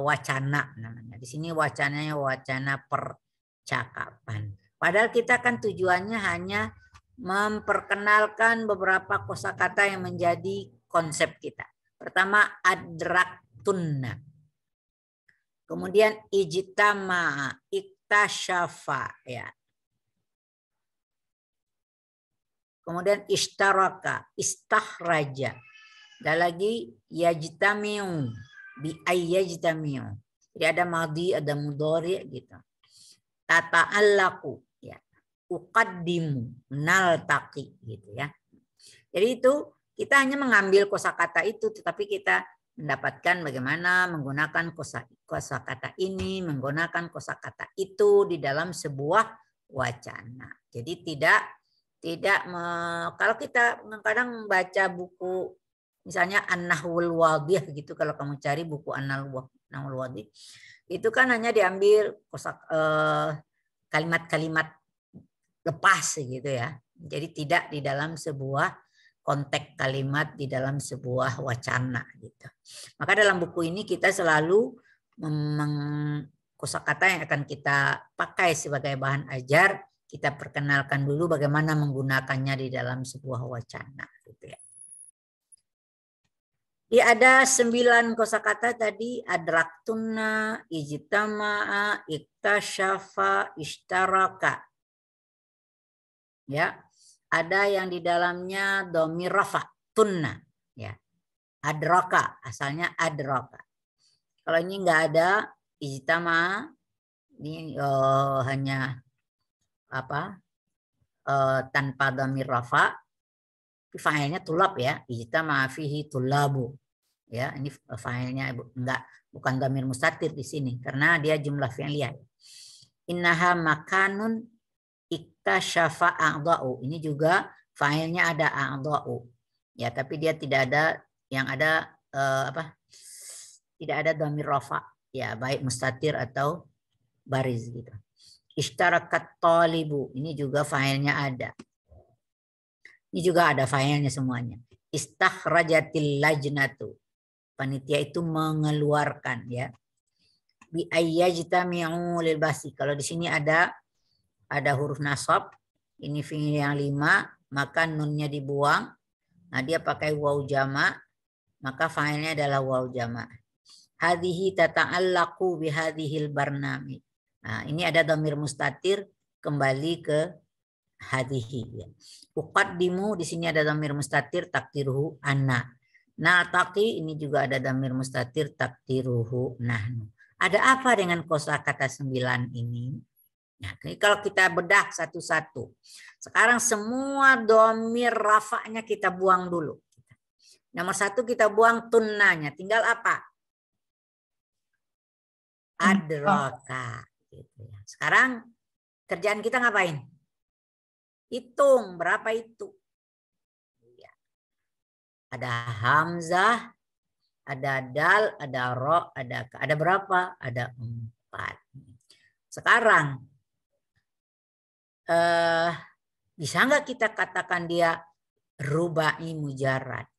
wacana namanya. Di sini wacananya wacana percakapan. Padahal kita kan tujuannya hanya memperkenalkan beberapa kosakata yang menjadi konsep kita. Pertama adraktunna. Kemudian ijtama, iktasyafa ya. Kemudian ishtaraka, istakhraja. Dan lagi yajtami'u, bi ayyajtami'u. Jadi ada madhi, ada mudhari gitu. Tata'allaqu ya. Uqaddimu, naltaqi gitu ya. Jadi itu kita hanya mengambil kosakata itu, tetapi kita mendapatkan bagaimana menggunakan kosakata ini, menggunakan kosakata itu di dalam sebuah wacana. Jadi kalau kita kadang baca buku misalnya An-Nahwul Wadhih gitu, kalau kamu cari buku An-Nahwul Wadhih itu kan hanya diambil kalimat-kalimat lepas gitu ya. Jadi tidak di dalam sebuah konteks kalimat, di dalam sebuah wacana gitu. Maka dalam buku ini kita selalu kosakata yang akan kita pakai sebagai bahan ajar, kita perkenalkan dulu bagaimana menggunakannya di dalam sebuah wacana gitu ya. Ada 9 kosakata tadi, adraktunna, ijtama'a, iktasyafa, ishtaraka. Ya. Ada yang di dalamnya dhamir rafa, tunna ya. Adraka, asalnya adraka. Kalau ini nggak ada ijtama, ini hanya apa? Tanpa dhamir rafa, fa'ilnya tulab ya, ijtama fihi tulabu. Ya, ini fa'ilnya bukan dhamir mustatir di sini karena dia jumlah fi'liyah. Innaha makanun iktasyafa a'dha'u. Ini juga fa'ilnya ada a'dha'u. Ya, tapi dia tidak ada yang ada tidak ada dhamir rafa. Ya, baik mustatir atau bariz gitu. Ishtarakat talibu, ini juga fa'ilnya ada. Ini juga ada fa'ilnya semuanya. Istakhrajatil lajnatu, panitia itu mengeluarkan ya. Bi ayyajtami'u lil basi. Kalau di sini ada huruf nasab, ini fi'il yang 5, maka nunnya dibuang. Nah, dia pakai waw jama', maka fa'ilnya adalah waw jama'. Hadhihi tata'allaqu bi hadhil barnami. Nah, ini ada dhamir mustatir kembali ke hadhihi ya. Uqaddimu, di sini ada dhamir mustatir takdiruhu anna. Nataqi, ini juga ada dhamir mustatir takdiruhu nahnu. Ada apa dengan kosakata 9 ini? Nah, kalau kita bedah satu-satu. Sekarang semua dhamir rafa'nya kita buang dulu. Nomor 1 kita buang tunnanya. Tinggal apa? Adraka. Gitu ya. Sekarang kerjaan kita ngapain? Hitung berapa itu. Ya. Ada hamzah, ada dal, ada ro, ada berapa? Ada 4. Sekarang bisa nggak kita katakan dia rubai mujarrad?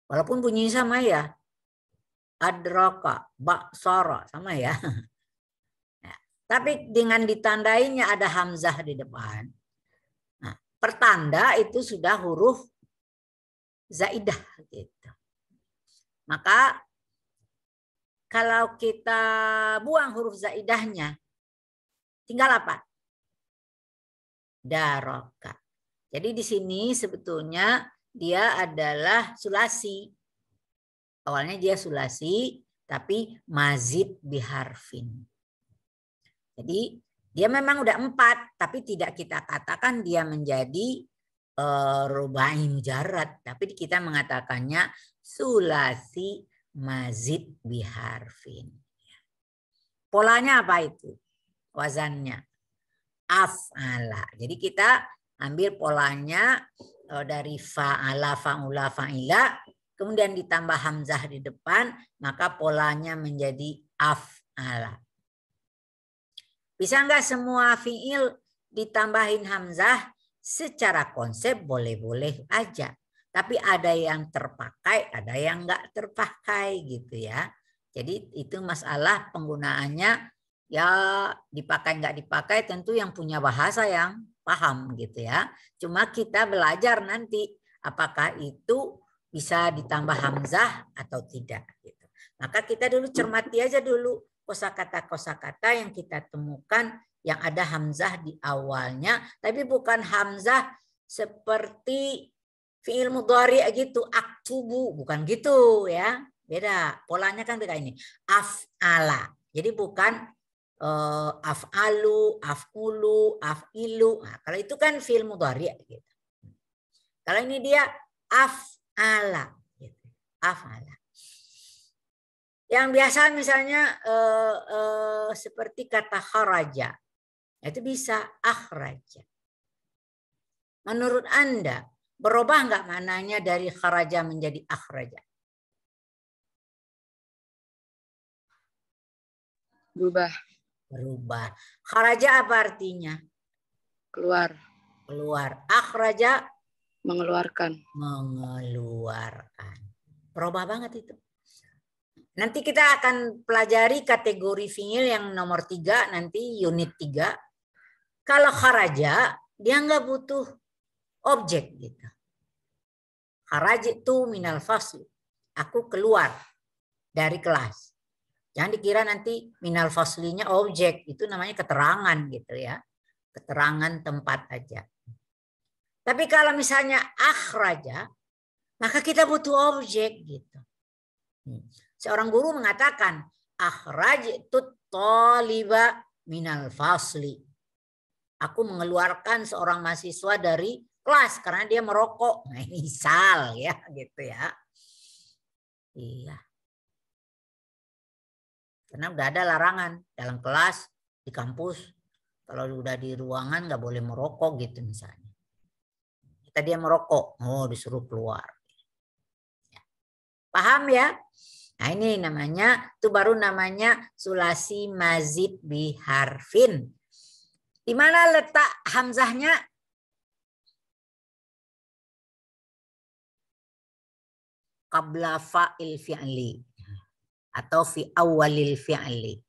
Walaupun bunyinya sama ya. Adraka, baksara, sama ya. Nah, tapi dengan ditandainya ada hamzah di depan. Nah, pertanda itu sudah huruf zaidah gitu. Maka kalau kita buang huruf zaidahnya, tinggal apa? Daroka. Jadi di sini sebetulnya dia adalah sulasi. Awalnya dia sulasi, tapi mazid biharfin. Jadi dia memang udah 4, tapi tidak kita katakan dia menjadi rubai mujarrad, tapi kita mengatakannya sulasi mazid biharfin. Polanya apa itu? Wazannya af'ala. Jadi kita ambil polanya dari fa'ala, fa'ula, fa'ila, kemudian ditambah hamzah di depan, maka polanya menjadi af'ala. Bisa nggak semua fi'il ditambahin hamzah? Secara konsep boleh-boleh aja. Tapi ada yang terpakai, ada yang nggak terpakai gitu ya. Jadi itu masalah penggunaannya, ya dipakai nggak dipakai tentu yang punya bahasa yang paham gitu ya. Cuma kita belajar nanti apakah itu bisa ditambah hamzah atau tidak gitu. Maka kita dulu cermati aja dulu kosakata-kosakata yang kita temukan yang ada hamzah di awalnya, tapi bukan hamzah seperti fi'il mudhari gitu, aktubu, bukan gitu ya. Beda, polanya kan beda ini. Af'ala. Jadi bukan af'alu, af'ulu, af'ilu. Nah, kalau itu kan fi'il mudhari gitu. Kalau ini dia af'ala gitu. Af'ala. Yang biasa misalnya seperti kata kharaja. Itu bisa akhraja. Menurut Anda berubah nggak maknanya dari kharaja menjadi akhraja? Berubah. Berubah. Kharaja apa artinya? Keluar. Keluar. Akhraja? Mengeluarkan. Mengeluarkan. Berubah banget itu. Nanti kita akan pelajari kategori fi'il yang nomor 3, nanti unit 3. Kalau kharaja, dia nggak butuh objek gitu. Kharajtu minal fasli. Aku keluar dari kelas. Jangan dikira nanti minal faslinya objek, itu namanya keterangan gitu ya. Keterangan tempat aja. Tapi kalau misalnya akhraja, Maka kita butuh objek gitu. Seorang guru mengatakan, akhrajtut thaliba minal fasli. Aku mengeluarkan seorang mahasiswa dari kelas karena dia merokok. Nah, misal ya gitu ya. Iya. Karena udah ada larangan dalam kelas, di kampus. Kalau udah di ruangan nggak boleh merokok gitu misalnya. Kita dia merokok, oh disuruh keluar. Paham ya? Nah ini namanya, itu baru namanya sulasi mazid biharfin. Di mana letak hamzahnya? Qabla fa'il fi'li atau fi awalil fi'li.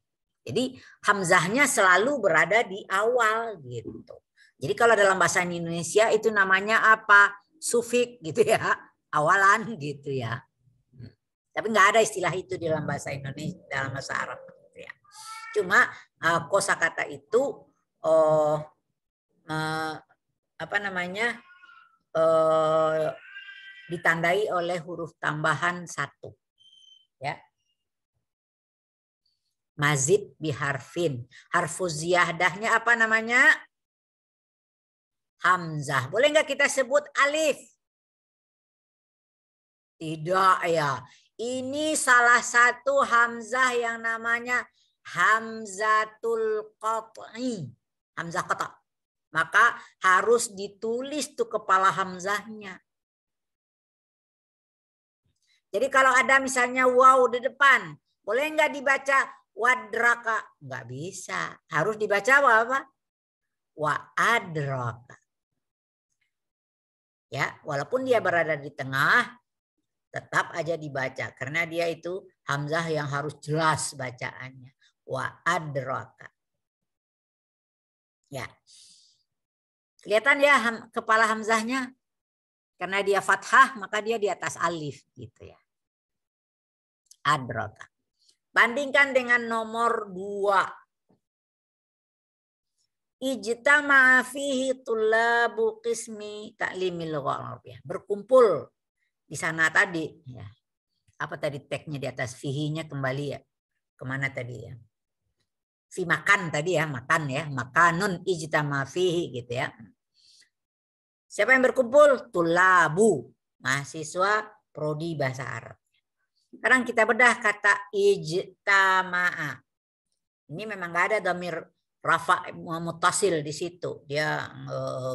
Jadi hamzahnya selalu berada di awal gitu. Jadi kalau dalam bahasa Indonesia itu namanya apa? Sufik gitu ya, awalan gitu ya. Tapi nggak ada istilah itu di dalam bahasa Indonesia, dalam bahasa Arab gitu ya. Cuma kosakata itu apa namanya ditandai oleh huruf tambahan 1 ya. Mazid biharfin. Harfu ziyadahnya apa namanya? Hamzah. Boleh nggak kita sebut alif? Tidak ya. Ini salah satu hamzah yang namanya hamzatul qat'i. Hamzah qata'. Maka harus ditulis tuh kepala hamzahnya. Jadi kalau ada misalnya waw di depan, boleh nggak dibaca wadraka? Nggak bisa. Harus dibaca apa? Wa adraka. Ya, walaupun dia berada di tengah, tetap aja dibaca karena dia itu hamzah yang harus jelas bacaannya. Wa adraka. Ya. Kelihatan ya kepala hamzahnya? Karena dia fathah maka dia di atas alif gitu ya. Adraka. Bandingkan dengan nomor 2. Ijtama'a fihi tullabu qismi ta'limil lughah. Berkumpul di sana tadi ya. Apa tadi tagnya di atas fihinya kembali ya. Kemana tadi ya? Fi makan tadi ya, makan ya, makanun ijtama'a fihi gitu ya. Siapa yang berkumpul? Tullabu, mahasiswa prodi bahasa Arab. Sekarang kita bedah kata ijtama'a. Ini memang nggak ada dhamir rafa mutasil di situ. Dia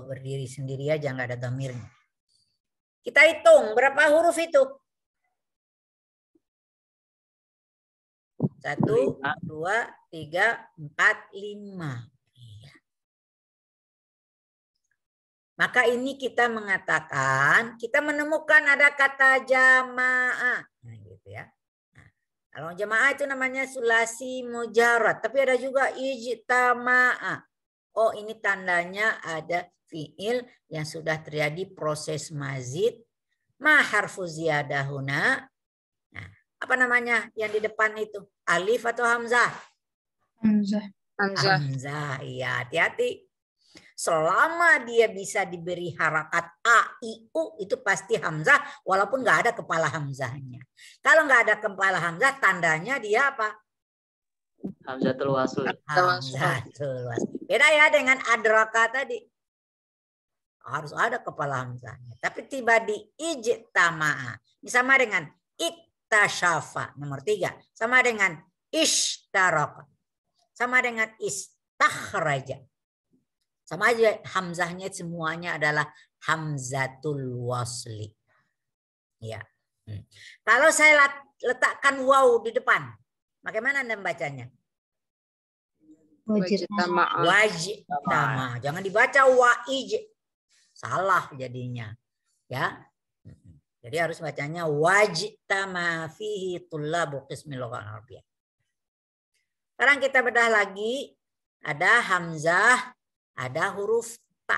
berdiri sendiri aja, nggak ada dhamirnya. Kita hitung berapa huruf itu? 1, 2, 3, 4, 5. Maka ini kita mengatakan, kita menemukan ada kata jamaah. Nah, gitu ya. Nah, kalau jamaah itu namanya sulasi mujarrad. Tapi ada juga ijtama'a. Oh ini tandanya ada fi'il yang sudah terjadi proses mazid. Ma harfu ziyadahuna. Nah, apa namanya yang di depan itu? Alif atau hamzah? Hamzah. Hamzah. Hamzah, iya hati-hati. Selama dia bisa diberi harakat A, I, U, itu pasti hamzah walaupun nggak ada kepala hamzahnya. Kalau nggak ada kepala hamzah, tandanya dia apa? Hamzatul wasl. Hamzatul wasl. Beda ya dengan adraka tadi. Harus ada kepala hamzahnya. Tapi tiba di ijtama'a. Ini sama dengan iktasyafa. Nomor 3. Sama dengan ishtaraka. Sama dengan istakhraja. Sama aja hamzahnya semuanya adalah hamzatul wasli. Ya. Kalau saya letakkan waw di depan, bagaimana Anda membacanya? Wajtama'a. Wajtama'a. Jangan dibaca wa'ij. Salah jadinya. Ya. Jadi harus bacanya wajtama'a fihi tullabu qismil lughah al-arabiyyah. Sekarang kita bedah lagi. Ada hamzah. Ada huruf ta.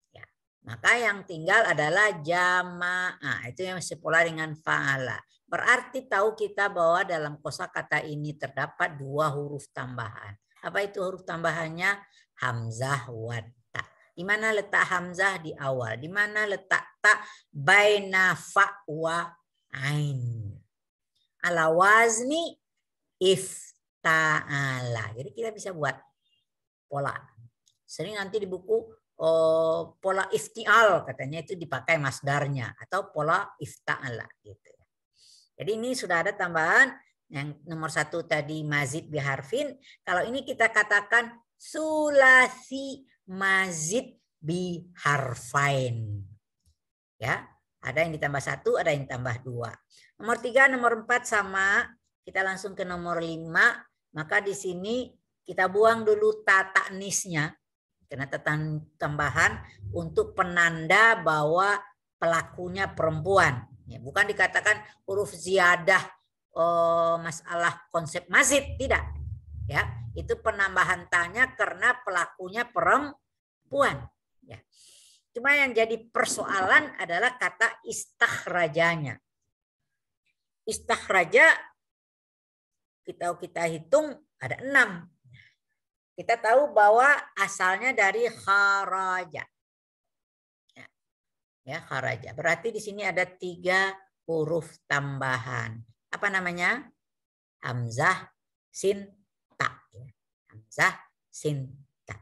Ya. Maka yang tinggal adalah jamaah. Itu yang sepola dengan fa'ala. Berarti tahu kita bahwa dalam kosakata ini terdapat 2 huruf tambahan. Apa itu huruf tambahannya? Hamzah wa ta. Di mana letak hamzah? Di awal. Di mana letak kata baina fa wa ain. Ala wazni ifta'ala. Jadi kita bisa buat pola. Sering nanti di buku pola iftial katanya itu dipakai masdarnya atau pola ifta'ala gitu. Jadi ini sudah ada tambahan yang nomor 1 tadi mazid biharfin. Kalau ini kita katakan sulasi mazid biharfain. Ya, ada yang ditambah 1, ada yang tambah 2. Nomor 3, nomor 4 sama. Kita langsung ke nomor 5. Maka di sini kita buang dulu ta ta'nisnya. Karena tambahan untuk penanda bahwa pelakunya perempuan. Ya, bukan dikatakan huruf ziyadah masalah konsep mazid, tidak. Ya, itu penambahan tanya karena pelakunya perempuan. Ya. Cuma yang jadi persoalan adalah kata istakhrajanya. Istakhraja kita hitung ada 6. Kita tahu bahwa asalnya dari kharaja. Ya, kharaja. Berarti di sini ada 3 huruf tambahan. Apa namanya? Hamzah, sin, ta. Hamzah, sin, ta.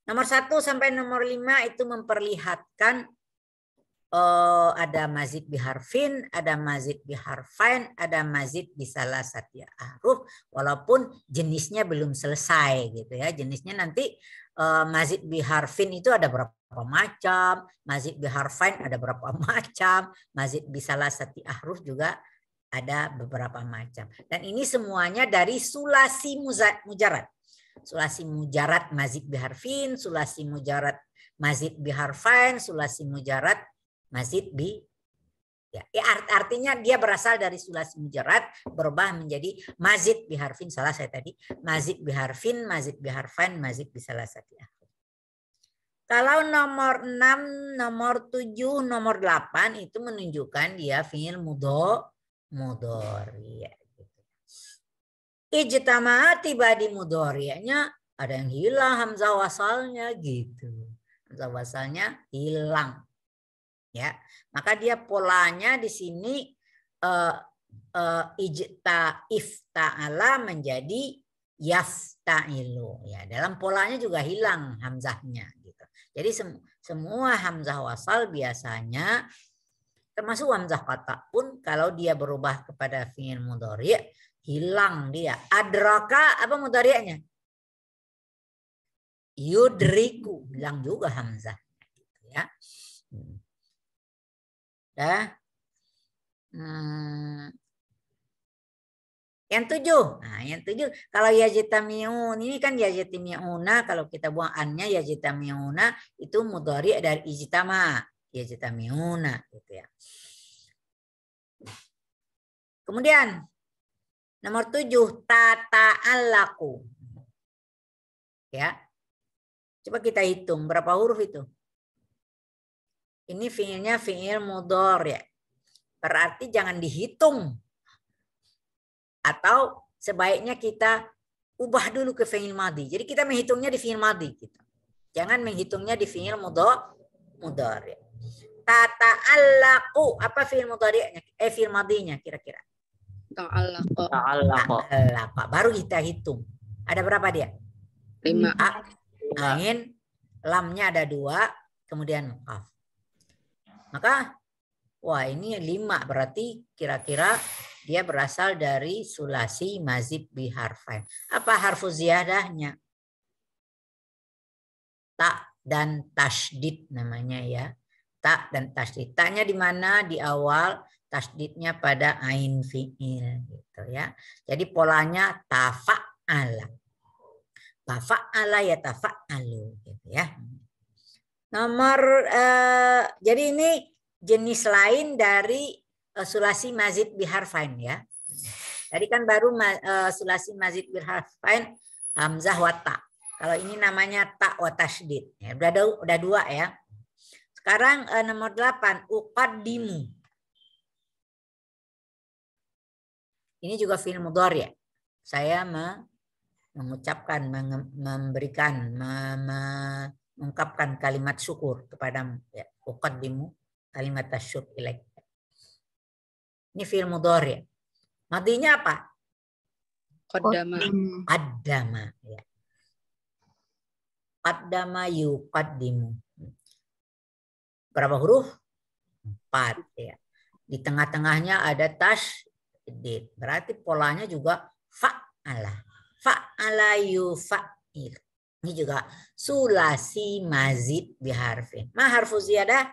Nomor 1 sampai nomor 5 itu memperlihatkan ada mazid biharfin, ada mazid biharfain, ada mazid bisalasati ahruf, walaupun jenisnya belum selesai gitu ya. Jenisnya nanti mazid biharfin itu ada berapa macam, mazid biharfain ada berapa macam, mazid bisalasati ahruf juga ada beberapa macam. Dan ini semuanya dari sulasi mujarad. Sulasi mujarad mazid biharfin, sulasi mujarad mazid biharfain, sulasi mujarad mazid bi, ya, artinya dia berasal dari sulasi mujarad berubah menjadi mazid biharfin, salah saya tadi, mazid biharfin, mazid biharfain, mazid bisalasati ahruf. Kalau nomor 6, nomor 7, nomor 8 itu menunjukkan dia fi'il mudhari. Ijtama'a tiba di mudhari'nya ada yang hilang hamzah wasalnya gitu. Hamzah wasalnya hilang. Ya, maka dia polanya di sini ifta'ala menjadi yafta'ilu. Ya, dalam polanya juga hilang hamzahnya gitu. Jadi semua hamzah wasal biasanya termasuk hamzah qata pun kalau dia berubah kepada fi'il mudhari' hilang dia. Adraka apa mudhari'nya? Yudriku, hilang juga hamzah gitu ya. Yang 7. Nah, yang 7 kalau yajtami'un ini kan yajtami'una, kalau kita buang annya yajtami'una itu mudhari' dari ijtama, yajtami'una gitu ya. Kemudian nomor 7 tata'allaqu. Ya. Coba kita hitung berapa huruf itu? Ini fiilnya fiil mudhari'. Berarti jangan dihitung. Atau sebaiknya kita ubah dulu ke fiil madhi. Jadi kita menghitungnya di fiil madhi. Gitu. Jangan menghitungnya di fiil mudhari'. Tata'allaqu. Apa fiil mudhari'nya? Fiil madhinya kira-kira. Ta'allaqa. Baru kita hitung. Ada berapa dia? 5. Ain. Lamnya ada 2. Kemudian qaf. Maka, wah ini 5 berarti kira-kira dia berasal dari sulasi mazid biharfain. Apa harfu ziyadahnya? Ta dan tasydid namanya ya. Ta dan tasydid. Ta-nya di mana? Di awal, tasydidnya pada ain fi'il gitu ya. Jadi polanya tafa'ala. Tafa'ala ya tafa'alu gitu ya. Nomor jadi ini jenis lain dari sulasi mazid biharfain ya. Tadi kan baru sulasi mazid biharfain hamzah wa ta. Kalau ini namanya ta wa tasydid. Ya, udah 2 ya. Sekarang nomor 8 uqaddimu. Ini juga fi'il mudhari' ya. Saya mengucapkan, memberikan, mengungkapkan kalimat syukur kepadamu. Ya, uqaddimu kalimat syukur ilaik. Ini fi'il mudhari. Madinya apa? Qaddama. Qaddama. Ya. Qaddama yuqaddimu. Berapa huruf? 4. Ya. Di tengah-tengahnya ada tasydid. Berarti polanya juga fa'ala. Fa'ala yufa'il. Ini juga sulasi mazid biharfin. Ma harfu ziyadah?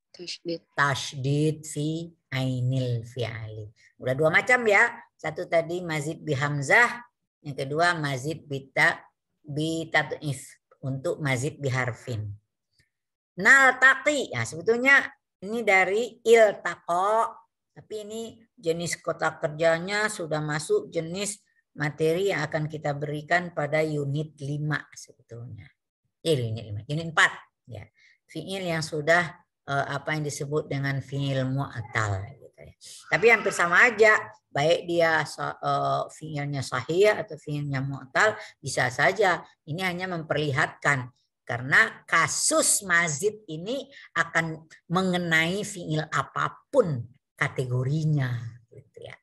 Tasydid. Tasydid fi ainil fi'ali. Udah 2 macam ya. Satu tadi mazid bihamzah. Yang kedua mazid bitad'if. Untuk mazid biharfin. Naltaqi. Ya, sebetulnya ini dari iltaqa. Tapi ini jenis kota kerjanya sudah masuk jenis materi yang akan kita berikan pada unit 5 sebetulnya. Unit 5. Unit 4. Ya. Fi'il yang sudah apa yang disebut dengan fi'il mu'tal. Gitu ya. Tapi hampir sama aja. Baik dia fi'ilnya sahih atau fi'ilnya mu'tal. Bisa saja. Ini hanya memperlihatkan. Karena kasus mazid ini akan mengenai fi'il apapun kategorinya. Gitu ya.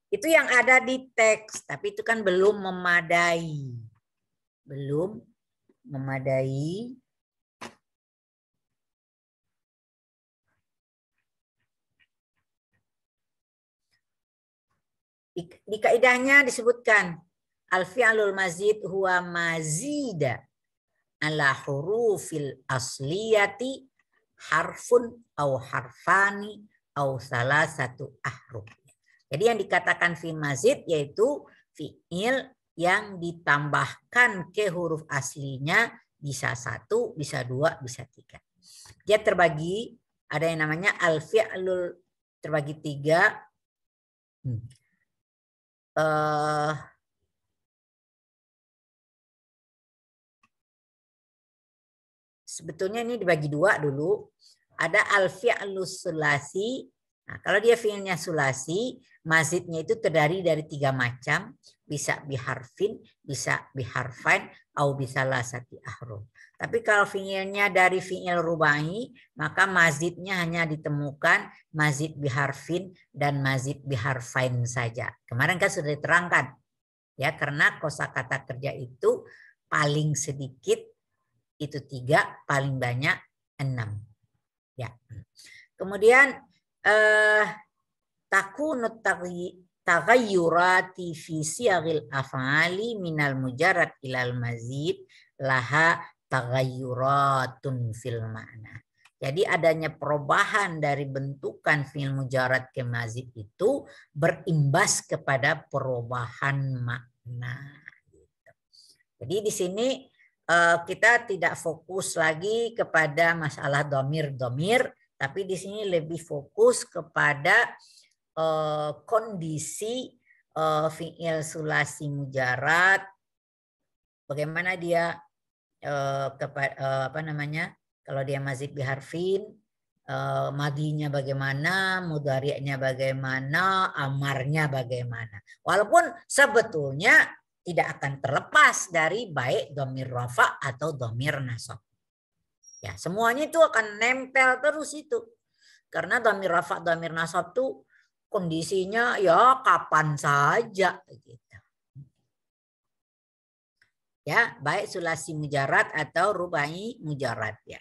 Itu yang ada di teks. Tapi itu kan belum memadai. Belum memadai. Di kaidahnya disebutkan al-fi'lul mazid huwa mazida ala hurufil asliyati harfun au harfani au salasatu ahruf. Jadi yang dikatakan fi'il mazid yaitu fi'il yang ditambahkan ke huruf aslinya bisa 1, bisa 2, bisa 3. Dia terbagi, ada yang namanya al-fi'lul terbagi 3. Sebetulnya ini dibagi 2 dulu. Ada al-fi'lus sulasi. Nah, kalau dia fi'ilnya sulasi, mazidnya itu terdiri dari 3 macam. Bisa biharfin, bisa biharfain, atau bisa lasati ahruf. Tapi kalau fi'ilnya dari fi'il rubai, maka mazidnya hanya ditemukan mazid biharfin dan mazid biharfain saja. Kemarin kan sudah diterangkan. Ya, karena kosakata kerja itu paling sedikit itu 3, paling banyak 6. Ya. Kemudian takunut taghayyurati fi siyaghil af'ali minal mujarrad ilal mazid laha taghayyuratun fil ma'na. Jadi adanya perubahan dari bentukan fi'il mujarrad ke mazid itu berimbas kepada perubahan makna. Jadi di sini kita tidak fokus lagi kepada masalah domir-domir, tapi di sini lebih fokus kepada kondisi fi'il sulasi mujarrad, bagaimana dia kalau dia mazid biharfin, madinya bagaimana, mudhari'nya bagaimana, amarnya bagaimana. Walaupun sebetulnya tidak akan terlepas dari baik dhamir rafa atau dhamir nasab. Ya, semuanya itu akan nempel terus itu. Karena dhamir rafa, dhamir nasab itu kondisinya ya kapan saja gitu. Ya, baik sulasi mujarrad atau rubai mujarrad ya.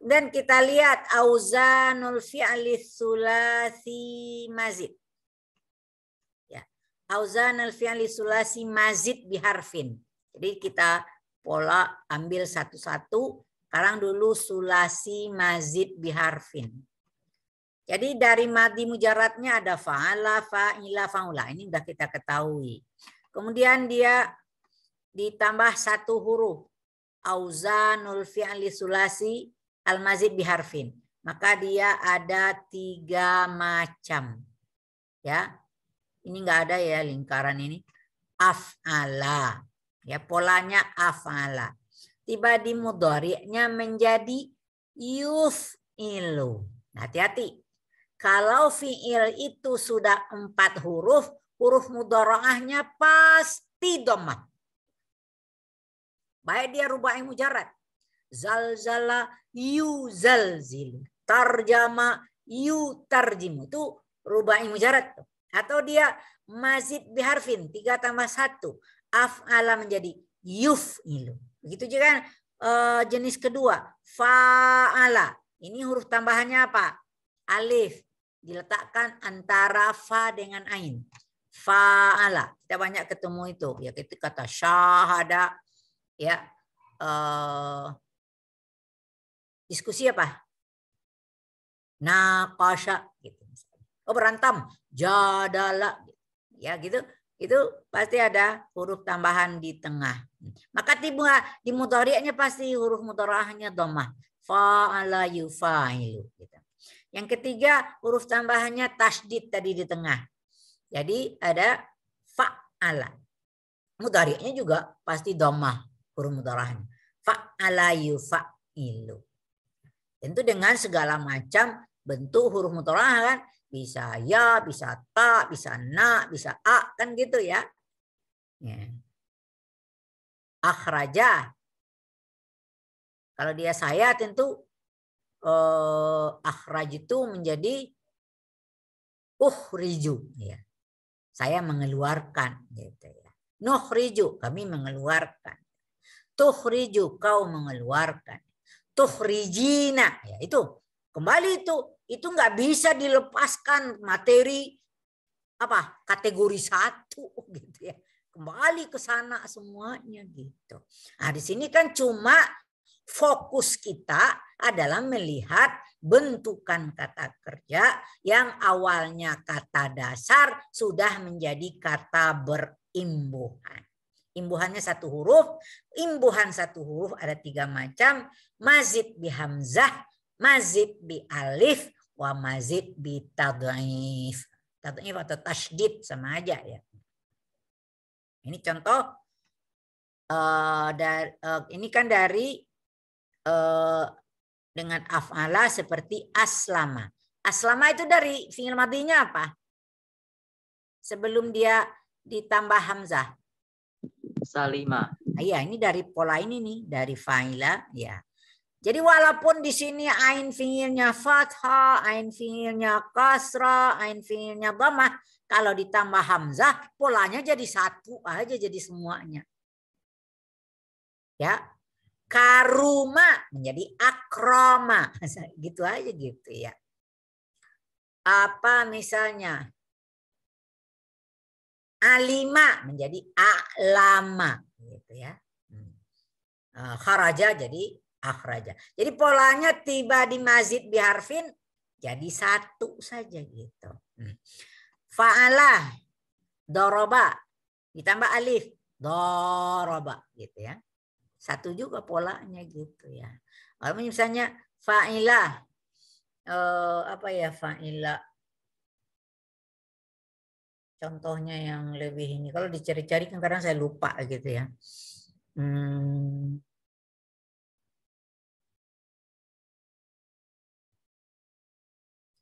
Dan kita lihat auzanul fi'li sulasi mazid. Auzan al-fi'li sulasi mazid biharfin. Jadi kita pola ambil satu-satu. Sekarang dulu sulasi mazid biharfin. Jadi dari madi mujarradnya ada fa'ala, fa'ila, fa'ula. Ini sudah kita ketahui. Kemudian dia ditambah 1 huruf. Auzanul fi'li sulasi al-mazid biharfin. Maka dia ada 3 macam. Ya. Ini enggak ada ya lingkaran ini. Af'ala. Ya, polanya af'ala. Tiba di mudhari'nya menjadi yuf'ilu. Nah, hati-hati. Kalau fi'il itu sudah 4 huruf, huruf mudhara'ahnya pasti dhammah. Baik dia rubai mujarrad. Zalzala yuzalzilu. Tarjama yutarjimu. Itu rubai mujarrad. Atau dia mazid biharfin 3 tambah 1. Af'ala menjadi yuf'ilu. Begitu juga jenis kedua. Fa'ala. Ini huruf tambahannya apa? Alif. Diletakkan antara fa dengan ain. Fa'ala. Kita banyak ketemu itu. Ya, itu kata syahada. Ya. Diskusi apa? Naqasha. Gitu. Oh, berantam. Jadala. Ya, gitu. Itu pasti ada huruf tambahan di tengah. Maka di mudhari'nya pasti huruf mudhari'ahnya dhammah. Fa'ala yufa'ilu. Gitu. Yang ketiga huruf tambahannya tasydid tadi di tengah. Jadi ada fa'ala. Mudhari'nya juga pasti dhammah huruf mudhari'ahnya. Fa'ala yufa'ilu. Tentu dengan segala macam bentuk huruf mudhari'ah kan. Bisa ya, bisa ta, bisa na, bisa a, kan gitu ya. Akhraja. Kalau dia saya tentu akhraj itu menjadi ukhriju. Ya. Saya mengeluarkan. Gitu ya. Nukhriju, kami mengeluarkan. Tukhriju, kau mengeluarkan. Tukhrijina, ya itu. Kembali itu nggak bisa dilepaskan materi apa kategori 1 gitu ya. Kembali ke sana semuanya gitu. Nah, di sini kan cuma fokus kita adalah melihat bentukan kata kerja yang awalnya kata dasar sudah menjadi kata berimbuhan. Imbuhannya 1 huruf. Imbuhan 1 huruf ada 3 macam. Mazid bi hamzah, mazid bi alif, wa mazid bi tad'if. Tad'if atau tasydid sama aja ya. Ini contoh ini kan dari dengan af'ala seperti aslama. Aslama itu dari fi'il madhinya apa? Sebelum dia ditambah hamzah. Salima. Iya, ini dari pola ini nih, dari fa'ila ya. Jadi walaupun di sini ain fi'ilnya fathah, ain fi'ilnya kasrah, ain fi'ilnya dhammah, kalau ditambah hamzah polanya jadi 1 aja, jadi semuanya. Ya. Karuma menjadi akroma. Gitu aja gitu ya. Apa misalnya? Alima menjadi a'lama gitu ya. Kharaja jadi akhraja. Jadi polanya tiba di mazid biharfin jadi 1 saja gitu. Fa'ala doroba ditambah alif doroba gitu ya. 1 juga polanya gitu ya. Kalau misalnya fa'ilah apa ya fa'ilah? Contohnya yang lebih ini. Kalau dicari-cari kan kadang saya lupa gitu ya.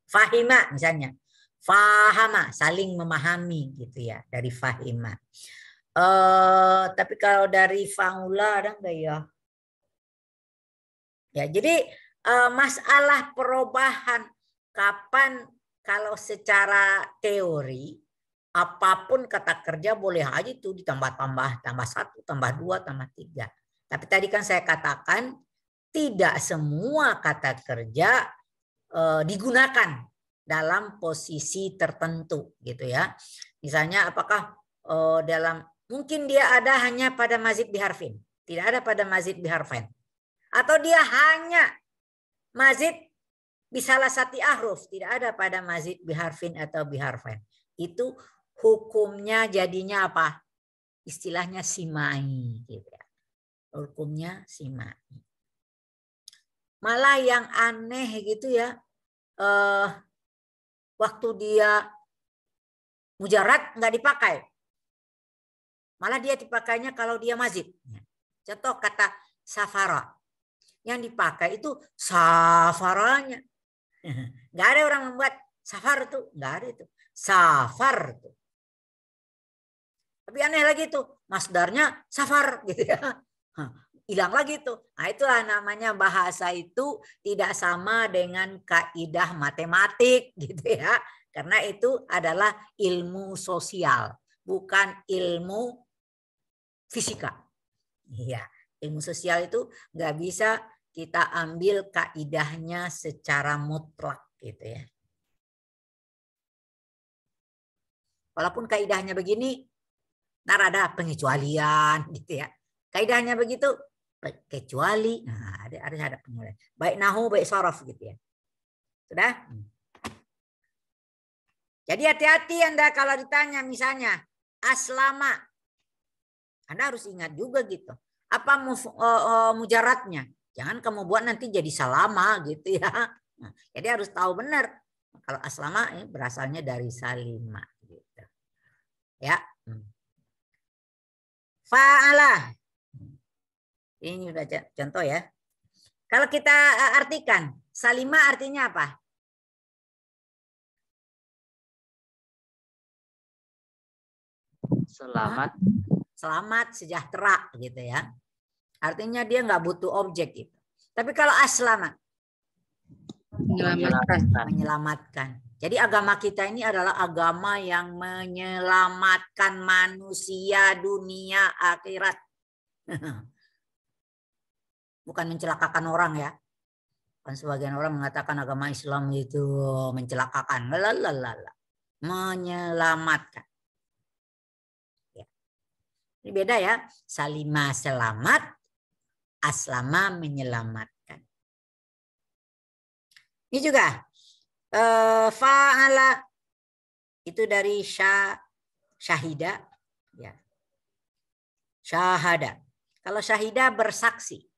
Fahima misalnya. Fahama, saling memahami gitu ya. Dari fahima. Tapi kalau dari faula ada enggak ya? Ya, jadi masalah perubahan kapan kalau secara teori apapun kata kerja boleh aja itu ditambah-tambah, tambah 1, tambah 2, tambah 3. Tapi tadi kan saya katakan tidak semua kata kerja digunakan dalam posisi tertentu gitu ya. Misalnya apakah dalam mungkin dia ada hanya pada mazid biharfin, tidak ada pada mazid biharfain. Atau dia hanya mazid bisalasati ahruf, tidak ada pada mazid biharfin atau biharfain. Itu hukumnya jadinya apa? Istilahnya simai gitu ya. Hukumnya simai. Malah yang aneh gitu ya, waktu dia mujarad nggak dipakai. Malah dia dipakainya kalau dia mazid. Contoh kata safara. Yang dipakai itu safaranya. Nggak ada orang membuat safar itu. Nggak ada itu. Safar itu. Tapi aneh lagi itu. Masdarnya safar gitu ya. hilang lagi tuh. Nah, itulah namanya bahasa itu tidak sama dengan kaidah matematik gitu ya. Karena itu adalah ilmu sosial, bukan ilmu fisika. Iya, ilmu sosial itu nggak bisa kita ambil kaidahnya secara mutlak gitu ya. Walaupun kaidahnya begini, ada pengecualian gitu ya. Kaidahnya begitu, kecuali, nah ada pengecualian. Baik nahu, baik sorof gitu ya. Sudah? Jadi hati-hati Anda kalau ditanya misalnya aslama. Anda harus ingat juga gitu. Apa mujaratnya? Jangan kamu buat nanti jadi salama gitu ya. Nah, jadi harus tahu benar. Kalau aslama ini berasalnya dari salima. Gitu. Ya. Fa'ala. Ini udah contoh ya. Kalau kita artikan, salima artinya apa? Selamat. Selamat, sejahtera gitu ya. Artinya dia nggak butuh objek gitu. Tapi kalau aslama, menyelamatkan. Jadi agama kita ini adalah agama yang menyelamatkan manusia dunia akhirat. Bukan mencelakakan orang ya. Kan sebagian orang mengatakan agama Islam itu mencelakakan. Lalalala. Menyelamatkan. Ya. Ini beda ya. Salima selamat, aslama menyelamatkan. Ini juga fa'ala itu dari syahida ya. Syahada. Kalau syahida bersaksi.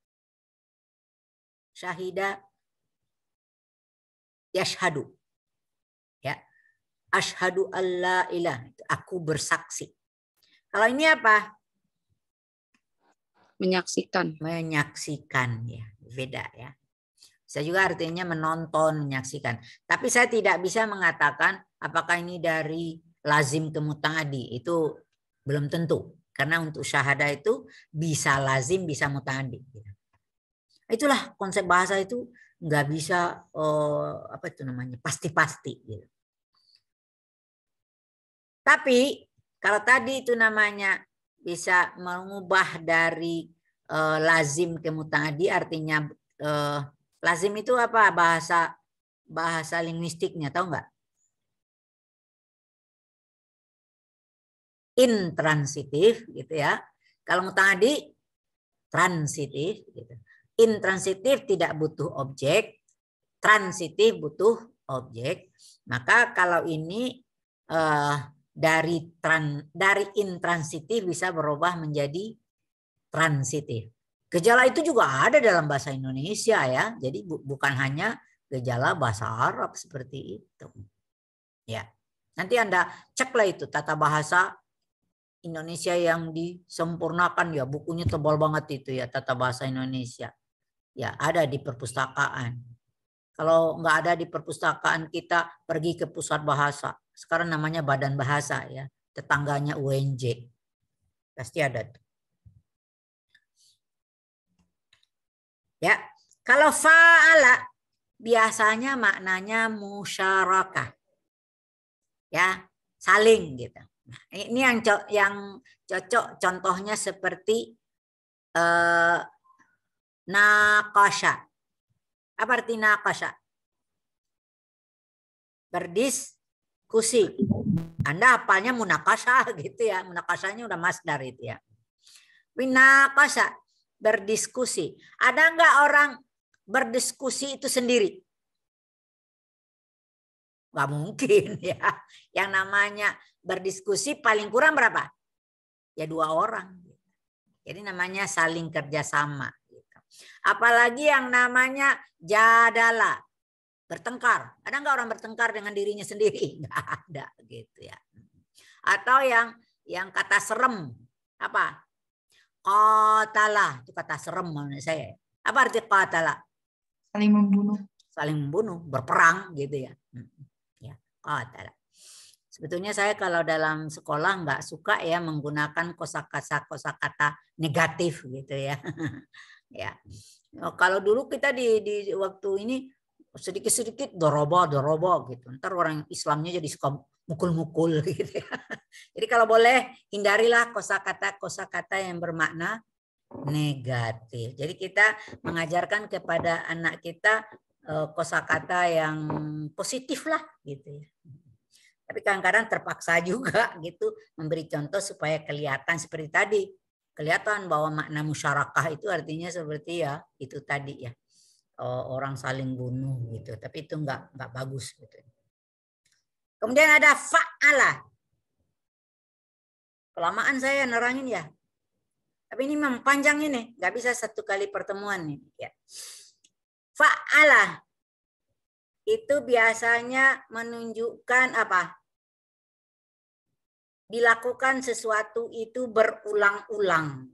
Syahida yashhadu. Ya. Asyhadu alla ilaha, aku bersaksi. Kalau ini apa? Menyaksikan. Menyaksikan ya. Beda ya. Bisa juga artinya menonton, menyaksikan. Tapi saya tidak bisa mengatakan apakah ini dari lazim ke muta'addi. Itu belum tentu. Karena untuk syahadah itu bisa lazim, bisa muta'addi. Itulah konsep bahasa itu nggak bisa apa itu namanya pasti-pasti. Gitu. Tapi kalau tadi itu namanya bisa mengubah dari lazim ke muta'addi, artinya lazim itu apa bahasa linguistiknya, tahu nggak? Intransitif gitu ya. Kalau muta'addi transitif gitu. Intransitif tidak butuh objek, transitif butuh objek. Maka kalau ini dari intransitif bisa berubah menjadi transitif. Gejala itu juga ada dalam bahasa Indonesia ya. Jadi bukan hanya gejala bahasa Arab seperti itu. Ya. Nanti Anda ceklah itu tata bahasa Indonesia yang disempurnakan ya. Bukunya tebal banget itu ya, tata bahasa Indonesia. Ya, ada di perpustakaan. Kalau nggak ada di perpustakaan, kita pergi ke pusat bahasa. Sekarang namanya Badan Bahasa ya. Tetangganya UNJ. Pasti ada tuh. Ya, kalau fa'ala biasanya maknanya musyarakah. Ya, saling gitu. Nah, ini yang cocok contohnya seperti naqasha. Apa arti naqasha? Berdiskusi. Anda hafalnya munakasha gitu ya. Munakashanya udah masdar itu ya. Naqasha. Berdiskusi. Ada nggak orang berdiskusi itu sendiri? Nggak mungkin ya. Yang namanya berdiskusi paling kurang berapa? Ya 2 orang. Jadi namanya saling kerjasama. Apalagi yang namanya jadala. Bertengkar. Ada nggak orang bertengkar dengan dirinya sendiri? Nggak ada gitu ya. Atau yang kata serem. Apa? Qatala, itu kata serem menurut saya. Apa arti qatala? Saling membunuh. Saling membunuh, berperang gitu ya. Ya, qatala. Sebetulnya saya kalau dalam sekolah nggak suka ya menggunakan kosakata negatif gitu ya. Ya. Kalau dulu kita di waktu ini sedikit-sedikit dorobo gitu. Ntar orang Islamnya jadi suka mukul-mukul gitu ya. Jadi kalau boleh hindarilah kosakata yang bermakna negatif. Jadi kita mengajarkan kepada anak kita kosakata yang positif lah gitu ya. Tapi kadang-kadang terpaksa juga gitu memberi contoh supaya kelihatan seperti tadi. Kelihatan bahwa makna musyarakah itu artinya seperti ya itu tadi ya. Orang saling bunuh gitu. Tapi itu enggak bagus gitu. Kemudian ada fa'ala. Kelamaan saya nerangin ya. Tapi ini memang panjang ini. Nggak bisa satu kali pertemuan nih. Ya. Fa'ala. Itu biasanya menunjukkan apa? Dilakukan sesuatu itu berulang-ulang.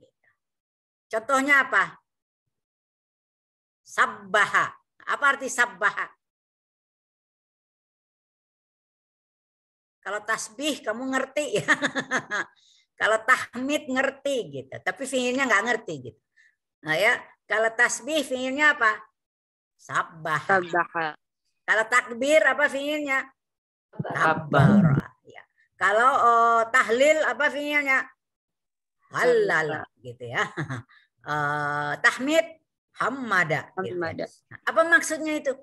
Contohnya apa? Sabbaha. Apa arti sabbaha? Kalau tasbih kamu ngerti ya. Kalau tahmid ngerti gitu. Tapi fiilnya nggak ngerti gitu. Nah ya, kalau tasbih fiilnya apa? Sabbaha. Sabbaha. Kalau takbir apa fiilnya? Kabbara. Ya. Kalau tahlil apa fiilnya? Halala gitu ya. Tahmid hamada. Gitu. Nah, apa maksudnya itu?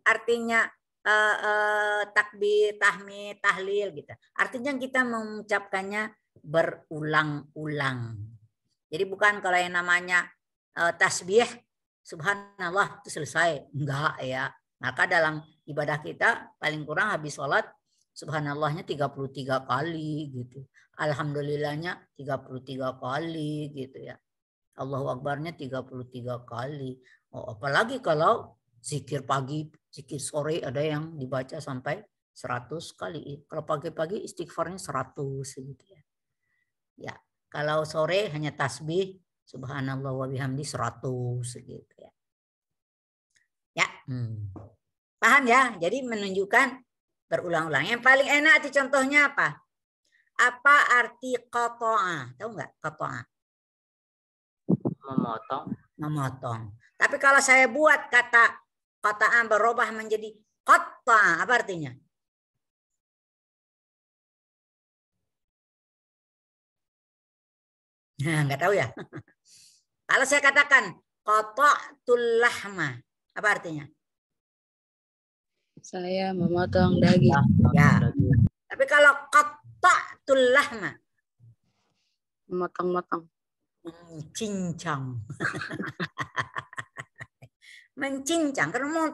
Artinya takbir, tahmid, tahlil gitu. Artinya kita mengucapkannya berulang-ulang. Jadi bukan kalau yang namanya tasbih subhanallah itu selesai. Enggak ya. Maka dalam ibadah kita paling kurang habis sholat subhanallahnya 33 kali gitu. Alhamdulillahnya 33 kali gitu ya. Allahu Akbarnya 33 kali. Oh, apalagi kalau zikir pagi, zikir sore ada yang dibaca sampai 100 kali. Kalau pagi-pagi istighfarnya 100 gitu ya. Ya, kalau sore hanya tasbih subhanallah wa bihamdi 100 gitu ya. Ya, paham ya? Jadi menunjukkan berulang-ulang. Yang paling enak itu contohnya apa? Apa arti qata'a? Tahu nggak qata'a? Memotong. Memotong. Tapi kalau saya buat kata qata'a berubah menjadi qatta'a, apa artinya? Nah, nggak tahu ya. Kalau saya katakan qata'tul lahma, apa artinya? Saya memotong daging. Ya. Tapi kalau qata'tul lahma, Memotong-motong. mencincang. Mencincang karena mau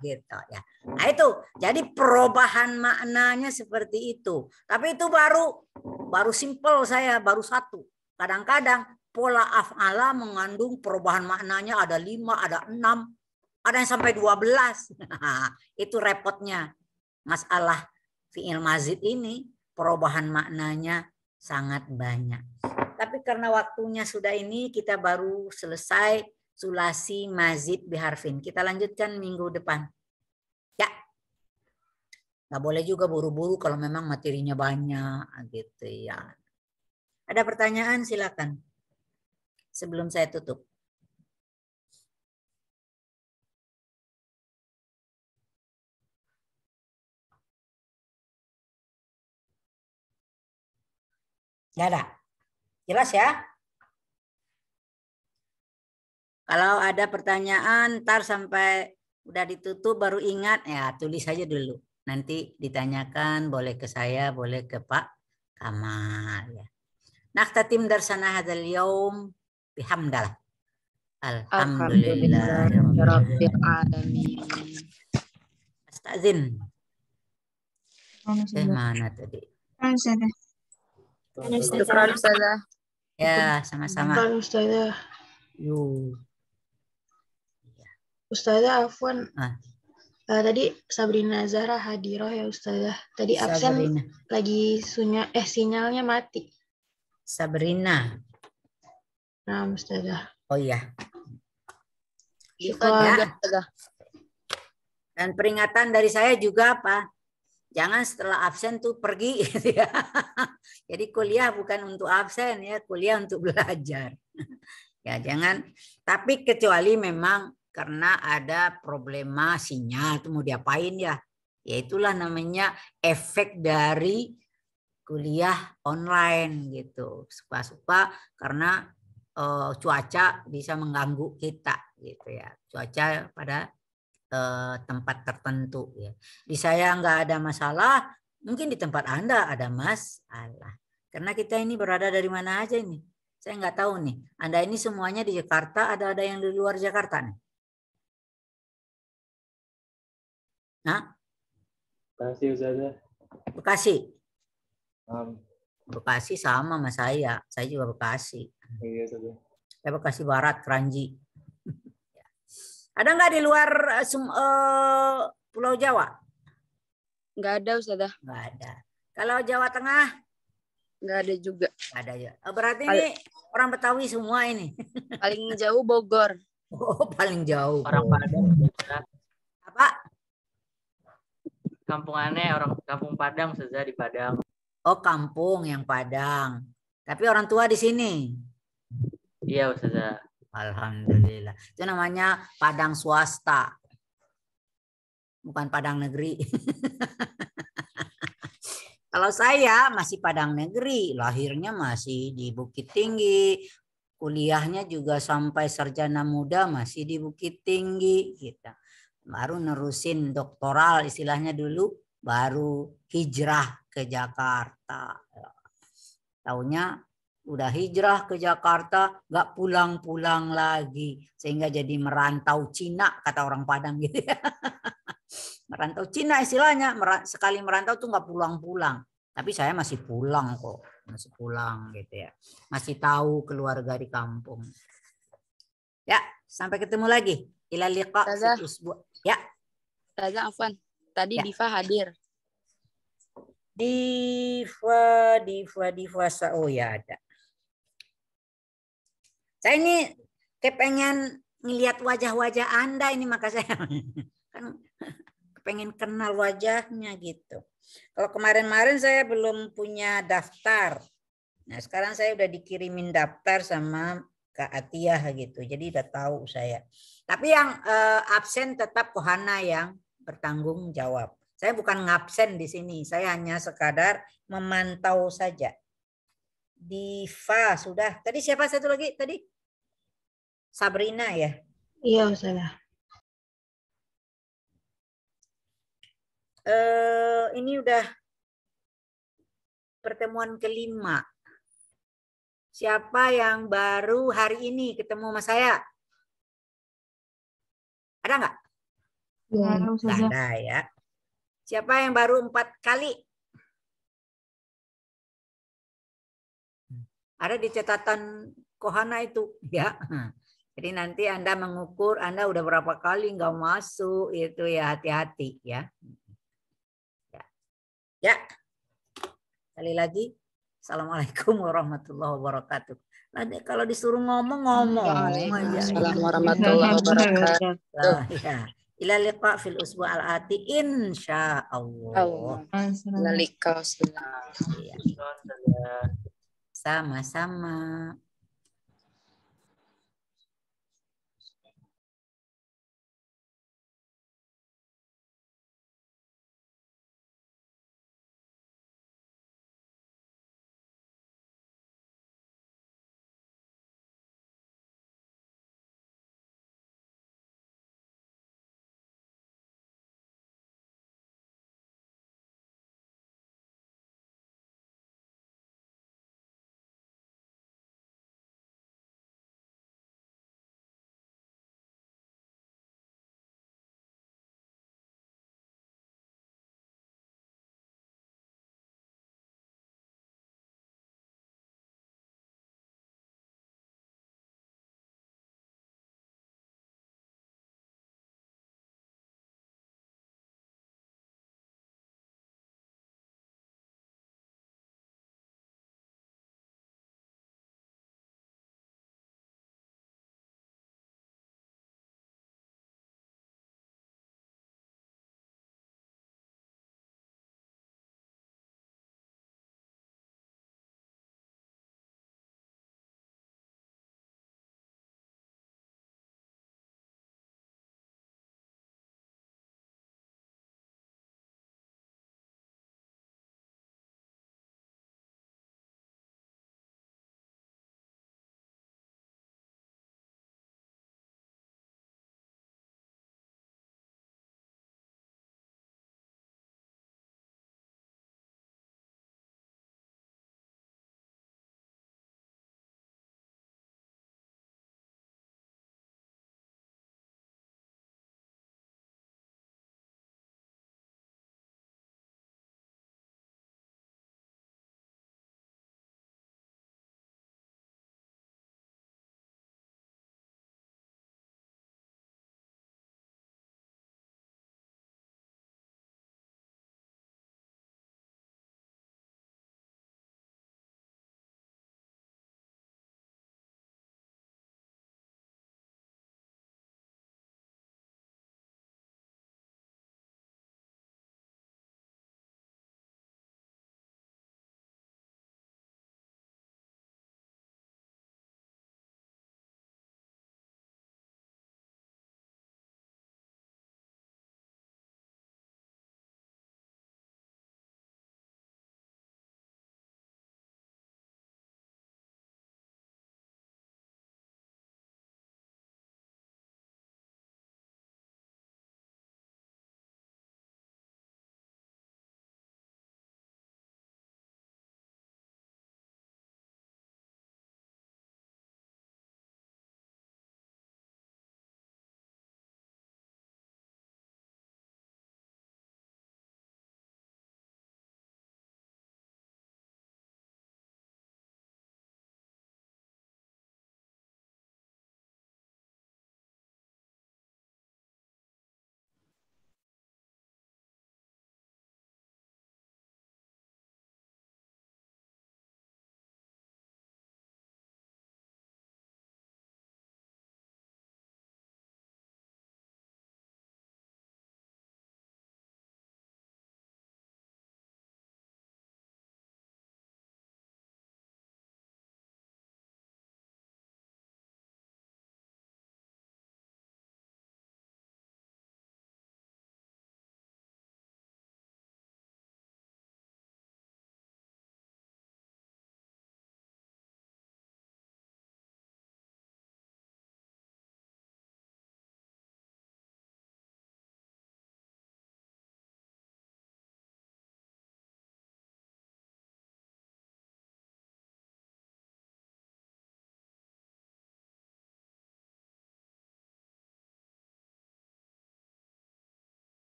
gitu ya. Nah itu jadi perubahan maknanya seperti itu. Tapi itu baru simple saya baru satu. Kadang-kadang pola af'ala mengandung perubahan maknanya ada 5, ada 6, ada yang sampai 12. Itu repotnya masalah fi'il mazid ini, perubahan maknanya sangat banyak. Tapi karena waktunya sudah ini, kita baru selesai sulasi mazid biharfin. Kita lanjutkan minggu depan. Ya. Nggak boleh juga buru-buru kalau memang materinya banyak gitu ya. Ada pertanyaan silakan. Sebelum saya tutup. Nggak ada. Jelas ya? Kalau ada pertanyaan, ntar sampai udah ditutup baru ingat, ya tulis aja dulu. Nanti ditanyakan, boleh ke saya, boleh ke Pak Kamal. Ya. Nakhtatim darsana hadzal yaum bihamdalah. Alhamdulillah. Rabbil alamin. Astazin. Mana tadi? Syukran Ustazah. Ya, sama-sama. Ustazah. Yuk. Ustazah, afwan. Tadi Sabrina Zahra hadirah ya Ustazah. Tadi absen Sabrina. lagi sinyalnya mati. Sabrina. Nah, Ustazah. Oh iya. Syukran. Ya. Dan peringatan dari saya juga apa? Jangan setelah absen tuh pergi gitu ya. Jadi kuliah bukan untuk absen ya, kuliah untuk belajar. Ya jangan, tapi kecuali memang karena ada problema sinyal itu mau diapain ya. Ya itulah namanya efek dari kuliah online gitu. Suka-suka karena cuaca bisa mengganggu kita gitu ya. Cuaca pada tempat tertentu ya. Di saya nggak ada masalah, mungkin di tempat Anda ada masalah. Karena kita ini berada dari mana aja ini. Saya nggak tahu nih. Anda ini semuanya di Jakarta, ada yang di luar Jakarta nih. Nah? Bekasi Ustazah. Bekasi. Bekasi sama sama saya. Saya juga Bekasi. Iya Ustazah. Saya Bekasi Barat, Kranji. Ada nggak di luar Pulau Jawa? Nggak ada Ustazah. Nggak ada. Kalau Jawa Tengah? Nggak ada juga. Nggak ada ya. Berarti ini orang Betawi semua ini. Paling jauh Bogor. Oh, paling jauh. Orang Padang. Apa? Kampungannya orang kampung Padang, Ustazah, di Padang. Oh, kampung yang Padang. Tapi orang tua di sini. Iya, Ustazah. Alhamdulillah. Itu namanya Padang swasta. Bukan Padang negeri. Kalau saya masih Padang negeri, lahirnya masih di Bukit Tinggi, kuliahnya juga sampai sarjana muda masih di Bukit Tinggi gitu. Baru nerusin doktoral istilahnya dulu, baru hijrah ke Jakarta. Taunya udah hijrah ke Jakarta, nggak pulang-pulang lagi, sehingga jadi merantau Cina kata orang Padang gitu ya. Merantau Cina istilahnya, sekali merantau tuh nggak pulang-pulang. Tapi saya masih pulang kok, masih pulang gitu ya. Masih tahu keluarga di kampung. Ya, sampai ketemu lagi. Ila liqa fil usbu'. Ya. Ustazah Afwan, tadi Ya. Diva hadir. Diva. Oh ya ada. Saya ini kepengen ngelihat wajah-wajah Anda ini, maka saya kan pengen kenal wajahnya gitu. Kalau kemarin-kemarin saya belum punya daftar. Nah sekarang saya udah dikirimin daftar sama Kak Atiyah gitu. Jadi udah tahu saya. Tapi yang absen tetap Kohana yang bertanggung jawab. Saya bukan ngabsen di sini. Saya hanya sekadar memantau saja. Diva sudah. Tadi siapa satu lagi tadi? Sabrina ya? Iya Ustazah. Ini udah pertemuan kelima. Siapa yang baru hari ini ketemu sama saya? Ada nggak? Nggak ada ya. Siapa yang baru 4 kali? Ada di catatan Kohana itu ya. Jadi nanti Anda mengukur Anda udah berapa kali nggak masuk itu ya, hati-hati ya. Ya. Sekali lagi. Assalamualaikum warahmatullahi wabarakatuh. Nanti kalau disuruh ngomong aja. Assalamualaikum warahmatullahi wabarakatuh. Ya. Ila liqa fil usbu' al-ati insyaallah. Assalamualaikum. Sama-sama.